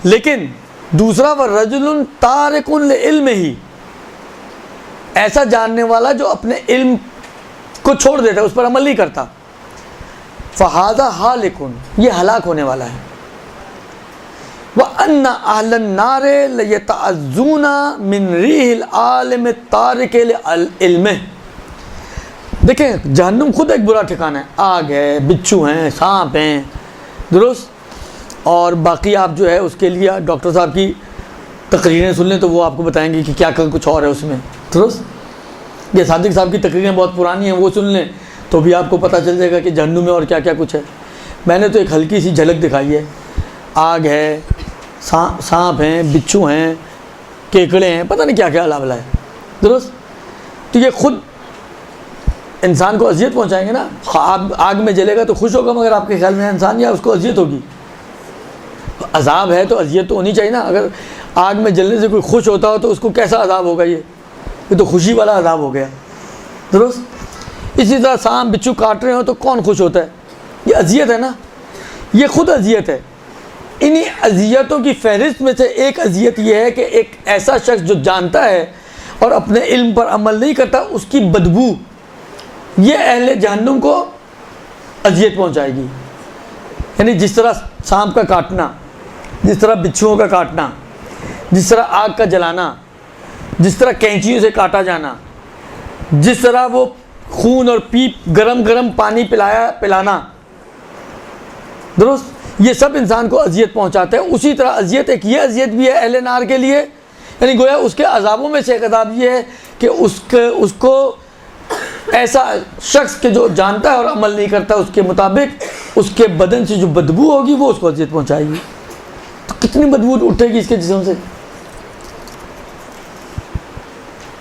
لیکن دوسرا ورجل تارک لعلمہ، ایسا جاننے والا جو اپنے علم کو چھوڑ دیتا ہے، اس پر عمل نہیں کرتا، فہذا حالکن، یہ ہلاک ہونے والا ہے. وَأَنَّ أَهْلَ النَّارِ لَيَتَعَزُّونَ مِنْ رِيحِ الْعَالِمِ التَّارِكِ لِعِلْمِهِ. دیکھیں جہنم خود ایک برا ٹھکانہ ہے، آگ ہے، بچھو ہیں، سانپ ہیں، درست. اور باقی آپ جو ہے اس کے لیے ڈاکٹر صاحب کی تقریریں سن لیں تو وہ آپ کو بتائیں گے کہ کیا کچھ اور ہے اس میں، درست. یہ صادق صاحب کی تقریریں بہت پرانی ہیں، وہ سن لیں تو بھی آپ کو پتہ چل جائے گا کہ جہنم میں اور کیا کیا کچھ ہے. میں نے تو ایک ہلکی سی جھلک دکھائی ہے. آگ ہے، سانپ ہیں، بچھو ہیں، کیکڑے ہیں، پتہ نہیں کیا کیا اللہ ہے، درست. تو یہ خود انسان کو اذیت پہنچائیں گے نا. آگ میں جلے گا تو خوش ہوگا مگر آپ کے خیال میں انسان، یا اس کو اذیت ہوگی؟ عذاب ہے تو اذیت تو ہونی چاہیے نا. اگر آگ میں جلنے سے کوئی خوش ہوتا ہو تو اس کو کیسا عذاب ہوگا؟ یہ تو خوشی والا عذاب ہو گیا، درست. اسی طرح سانپ بچھو کاٹ رہے ہو تو کون خوش ہوتا ہے؟ یہ اذیت ہے نا، یہ خود اذیت ہے. انہی اذیتوں کی فہرست میں سے ایک اذیت یہ ہے کہ ایک ایسا شخص جو جانتا ہے اور اپنے علم پر عمل نہیں کرتا، اس کی بدبو یہ اہل جہنم کو اذیت پہنچائے گی. یعنی جس طرح سانپ کا کاٹنا، جس طرح بچھوؤں کا کاٹنا، جس طرح آگ کا جلانا، جس طرح کینچیوں سے کاٹا جانا، جس طرح وہ خون اور پیپ گرم گرم پانی پلانا، درست، یہ سب انسان کو اذیت پہنچاتے ہیں. اسی طرح اذیت ایک یہ اذیت بھی ہے اہل نار کے لیے. یعنی گویا اس کے عذابوں میں سے ایک عذاب یہ ہے کہ اس کو ایسا شخص کہ جو جانتا ہے اور عمل نہیں کرتا اس کے مطابق، اس کے بدن سے جو بدبو ہوگی وہ اس کو اذیت پہنچائے گی. تو کتنی بدبو اٹھے گی اس کے جسم سے.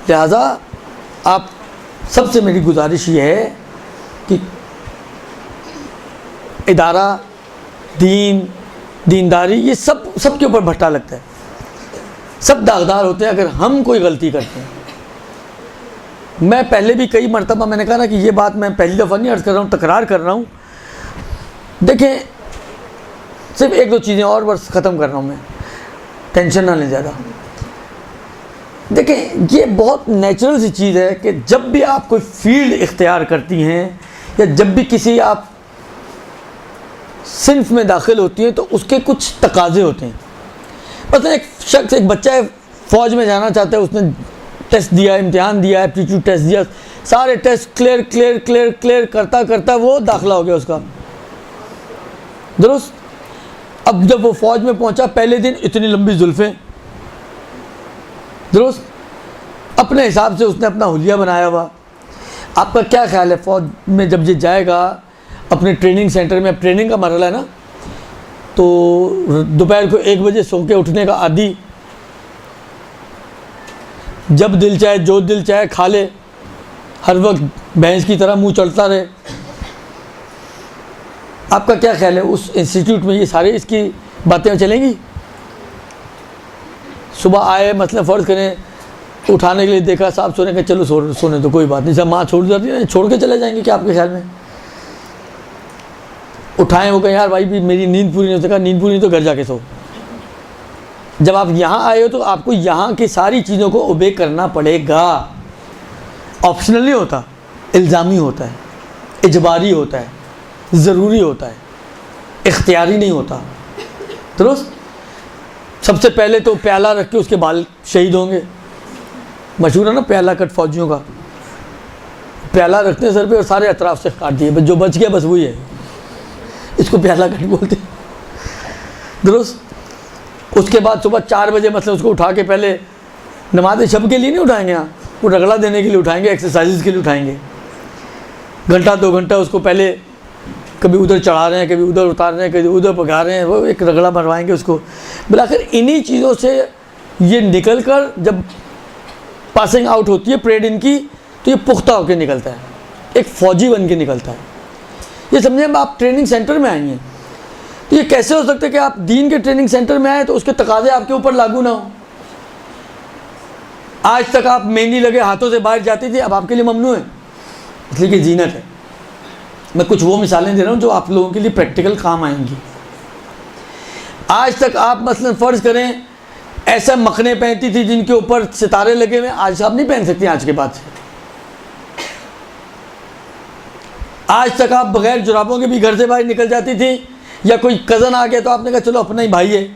لہذا آپ سب سے میری گزارش یہ ہے کہ ادارہ، دین، دینداری، یہ سب کے اوپر بھٹا لگتا ہے. سب داغدار ہوتے ہیں اگر ہم کوئی غلطی کرتے ہیں. میں پہلے بھی کئی مرتبہ میں نے کہا نا کہ یہ بات میں پہلی دفعہ نہیں عرض کر رہا ہوں، تکرار کر رہا ہوں. دیکھیں صرف ایک دو چیزیں اور بس ختم کر رہا ہوں، میں ٹینشن نہ لیں زیادہ. دیکھیں یہ بہت نیچرل سی چیز ہے کہ جب بھی آپ کوئی فیلڈ اختیار کرتی ہیں یا جب بھی کسی آپ صنف میں داخل ہوتی ہیں تو اس کے کچھ تقاضے ہوتے ہیں. مثلا ایک بچہ ہے فوج میں جانا چاہتا ہے، اس نے ٹیسٹ دیا، امتحان دیا، ایپٹیٹیوڈ ٹیسٹ دیا، سارے ٹیسٹ کلیئر کرتا وہ داخلہ ہو گیا اس کا، درست. اب جب وہ فوج میں پہنچا پہلے دن اتنی لمبی زلفیں، درست، اپنے حساب سے اس نے اپنا حلیہ بنایا ہوا. آپ کا کیا خیال ہے فوج میں جب یہ جائے گا اپنے ٹریننگ سینٹر میں، اب ٹریننگ کا مرحلہ ہے نا، تو دوپہر کو 1 بجے سو کے اٹھنے کا عادی، جب دل چاہے جو دل چاہے کھا لے، ہر وقت بھینس کی طرح منہ چلتا رہے. آپ کا کیا خیال ہے اس انسٹیٹیوٹ میں یہ سارے اس کی باتیں چلیں گی؟ صبح آئے مثلا فرض کریں اٹھانے کے لیے دیکھا صاحب سونے کا، چلو سونے تو کوئی بات نہیں، صاحب ماں چھوڑ جاتی ہے، چھوڑ کے چلے جائیں گے کیا آپ کے خیال میں؟ اٹھائیں وہ کہیں یار بھائی بھی میری نیند پوری نہیں ہو سکا، نیند پوری نہیں تو گھر جا کے سو. جب آپ یہاں آئے ہو تو آپ کو یہاں کی ساری چیزوں کو اوبے کرنا پڑے گا. آپشنل نہیں ہوتا، الزامی ہوتا ہے، اجباری ہوتا ہے، ضروری ہوتا ہے، اختیاری نہیں ہوتا، درست. سب سے پہلے تو پیالہ رکھ کے اس کے بال شہید ہوں گے. مشہور ہے نا پیالہ کٹ فوجیوں کا، پیالہ رکھتے ہیں سر پہ اور سارے اطراف سے کاٹ دیے، جو بچ گیا بس وہی ہے، اس کو پیالہ کٹ بولتے ہیں، درست. اس کے بعد صبح 4 بجے مثلا اس کو اٹھا کے پہلے نماز شب کے لیے نہیں اٹھائیں گے، وہ رگڑا دینے کے لیے اٹھائیں گے، ایکسرسائزز کے لیے اٹھائیں گے. گھنٹہ 2 گھنٹہ اس کو پہلے کبھی ادھر چڑھا رہے ہیں، کبھی ادھر اتار رہے ہیں، کبھی ادھر پکا رہے ہیں، وہ ایک رگڑا مروائیں گے اس کو. بالآخر انہی چیزوں سے یہ نکل کر جب پاسنگ آؤٹ ہوتی ہے پریڈ ان کی تو یہ پختہ ہو کے نکلتا ہے، ایک فوجی بن کے نکلتا ہے. یہ سمجھیں آپ ٹریننگ سینٹر میں آئی ہیں تو یہ کیسے ہو سکتا ہے کہ آپ دین کے ٹریننگ سینٹر میں آئیں تو اس کے تقاضے آپ کے اوپر لاگو نہ ہوں؟ آج تک آپ مہندی لگے ہاتھوں سے باہر جاتی تھی، اب آپ کے لیے ممنوع ہے، اس لیے کہ زینت ہے. میں کچھ وہ مثالیں دے رہا ہوں جو آپ لوگوں کے لیے پریکٹیکل کام آئیں گی. آج تک آپ مثلا فرض کریں ایسا مکھنے پہنتی تھی جن کے اوپر ستارے لگے ہوئے، آج آپ نہیں پہن سکتی آج کے بعد سے. آج تک آپ بغیر جرابوں کے بھی گھر سے باہر نکل جاتی تھی، یا کوئی کزن آ گیا تو آپ نے کہا چلو اپنا ہی بھائی ہے،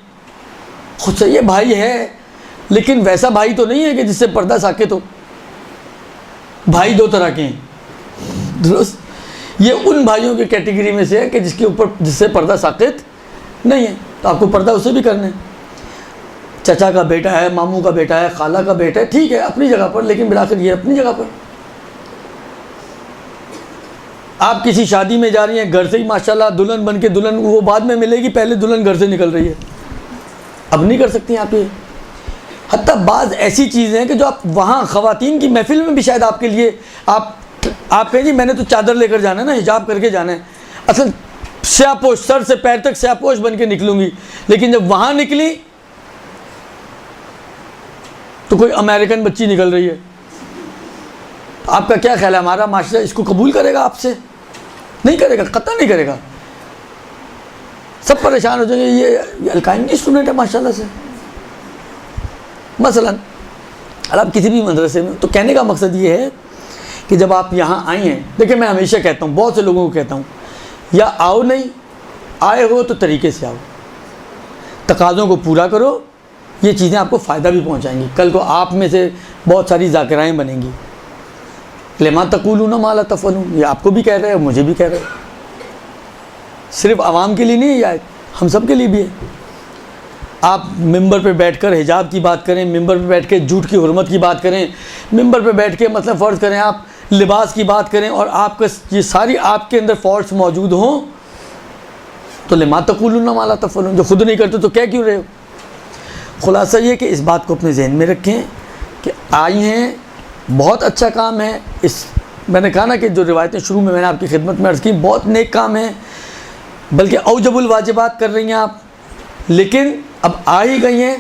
خود سے یہ بھائی ہے، لیکن ویسا بھائی تو نہیں ہے کہ جس سے پردہ ساقط ہو. بھائی دو طرح کے ہیں، درست. یہ ان بھائیوں کی کیٹیگری میں سے ہے کہ جس سے پردہ ساقط نہیں ہے، تو آپ کو پردہ اسے بھی کرنا ہے. چچا کا بیٹا ہے، ماموں کا بیٹا ہے، خالہ کا بیٹا ہے، ٹھیک ہے اپنی جگہ پر، لیکن بالآخر یہ اپنی جگہ پر. آپ کسی شادی میں جا رہی ہیں، گھر سے ہی ماشاءاللہ دلہن بن کے، دلہن وہ بعد میں ملے گی، پہلے دلہن گھر سے نکل رہی ہے، اب نہیں کر سکتی آپ یہ. حتیٰ بعض ایسی چیزیں ہیں کہ جو آپ وہاں خواتین کی محفل میں بھی شاید آپ کے لیے آپ کہیں جی میں نے تو چادر لے کر جانا ہے نا، حجاب کر کے جانا ہے، اصل سیاہ پوش، سر سے پیر تک سیاہ پوش بن کے نکلوں گی، لیکن جب وہاں نکلی تو کوئی امریکن بچی نکل رہی ہے. آپ کا کیا خیال ہے، ہمارا معاشرہ اس کو قبول کرے گا؟ آپ سے نہیں کرے گا، قطع نہیں کرے گا. سب پریشان ہو جائیں گے، یہ القائم کی اسٹوڈنٹ ہے ماشاءاللہ سے. مثلا اگر آپ کسی بھی مدرسے میں، تو کہنے کا مقصد یہ ہے کہ جب آپ یہاں آئی ہیں، دیکھیں میں ہمیشہ کہتا ہوں، بہت سے لوگوں کو کہتا ہوں، یا آؤ نہیں، آئے ہو تو طریقے سے آؤ، تقاضوں کو پورا کرو، یہ چیزیں آپ کو فائدہ بھی پہنچائیں گی. کل کو آپ میں سے بہت ساری ذاکرائیں بنیں گی. لما تقولون ما لا تفعلون، یہ آپ کو بھی کہہ رہے ہیں، مجھے بھی کہہ رہے ہیں. صرف عوام کے لیے نہیں ہے یہ آیت، ہم سب کے لیے بھی ہے. آپ ممبر پہ بیٹھ کر حجاب کی بات کریں، ممبر پہ بیٹھ کے جھوٹ کی حرمت کی بات کریں، ممبر پہ بیٹھ کے مثلا فرض کریں آپ لباس کی بات کریں، اور آپ کا یہ ساری آپ کے اندر فالٹس موجود ہوں، تو لما تقولون ما لا تفعلون، جو خود نہیں کرتے تو کہہ کیوں رہے ہو. خلاصہ یہ کہ اس بات کو اپنے ذہن میں رکھیں کہ آئی ہیں، بہت اچھا کام ہے. میں نے کہا نا کہ جو روایتیں شروع میں نے آپ کی خدمت میں عرض کی، بہت نیک کام ہے، بلکہ اوجب الواجبات کر رہی ہیں آپ، لیکن اب آ ہی گئی ہیں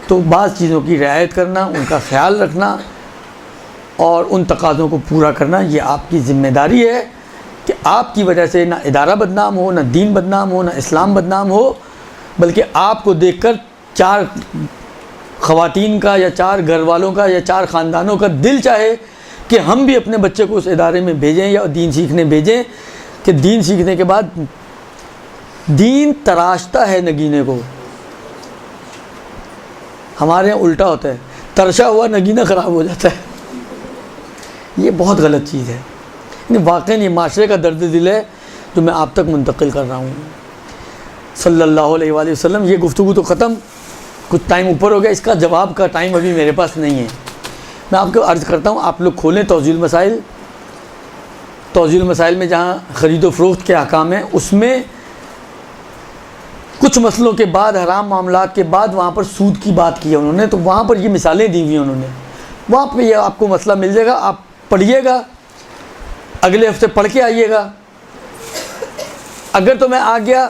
تو بعض چیزوں کی رعایت کرنا، ان کا خیال رکھنا اور ان تقاضوں کو پورا کرنا، یہ آپ کی ذمہ داری ہے کہ آپ کی وجہ سے نہ ادارہ بدنام ہو، نہ دین بدنام ہو، نہ اسلام بدنام ہو، بلکہ آپ کو دیکھ کر 4 خواتین کا یا 4 گھر والوں کا یا 4 خاندانوں کا دل چاہے کہ ہم بھی اپنے بچے کو اس ادارے میں بھیجیں یا دین سیکھنے بھیجیں، کہ دین سیکھنے کے بعد دین تراشتا ہے نگینے کو. ہمارے یہاں الٹا ہوتا ہے، ترشا ہوا نگینہ خراب ہو جاتا ہے. یہ بہت غلط چیز ہے. واقعی یہ معاشرے کا درد دل ہے جو میں آپ تک منتقل کر رہا ہوں. صلی اللہ علیہ وآلہ وسلم. یہ گفتگو تو ختم، کچھ ٹائم اوپر ہو گیا، اس کا جواب کا ٹائم ابھی میرے پاس نہیں ہے. میں آپ کو عرض کرتا ہوں، آپ لوگ کھولیں توضیح المسائل. توضیح المسائل میں جہاں خرید و فروخت کے احکام ہیں، اس میں کچھ مسئلوں کے بعد، حرام معاملات کے بعد وہاں پر سود کی بات کی ہے انہوں نے، تو وہاں پر یہ مثالیں دی ہوئی ہیں انہوں نے. وہاں پہ یہ آپ کو مسئلہ مل جائے گا، آپ پڑھیے گا، اگلے ہفتے پڑھ کے آئیے گا. اگر تو میں آ گیا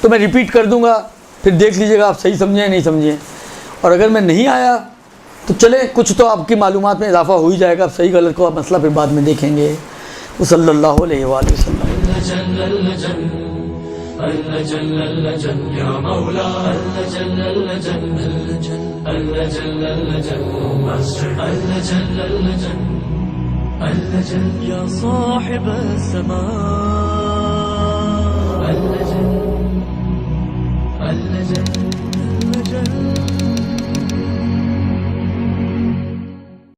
تو میں ریپیٹ کر دوں گا، پھر دیکھ لیجیے گا آپ صحیح سمجھیں نہیں سمجھیں. اور اگر میں نہیں آیا تو چلے، کچھ تو آپ کی معلومات میں اضافہ ہو ہی جائے گا. آپ صحیح غلط کو آپ مسئلہ پھر بعد میں دیکھیں گے. صلی اللہ علیہ وآلہ وسلم. يا صاحب السماء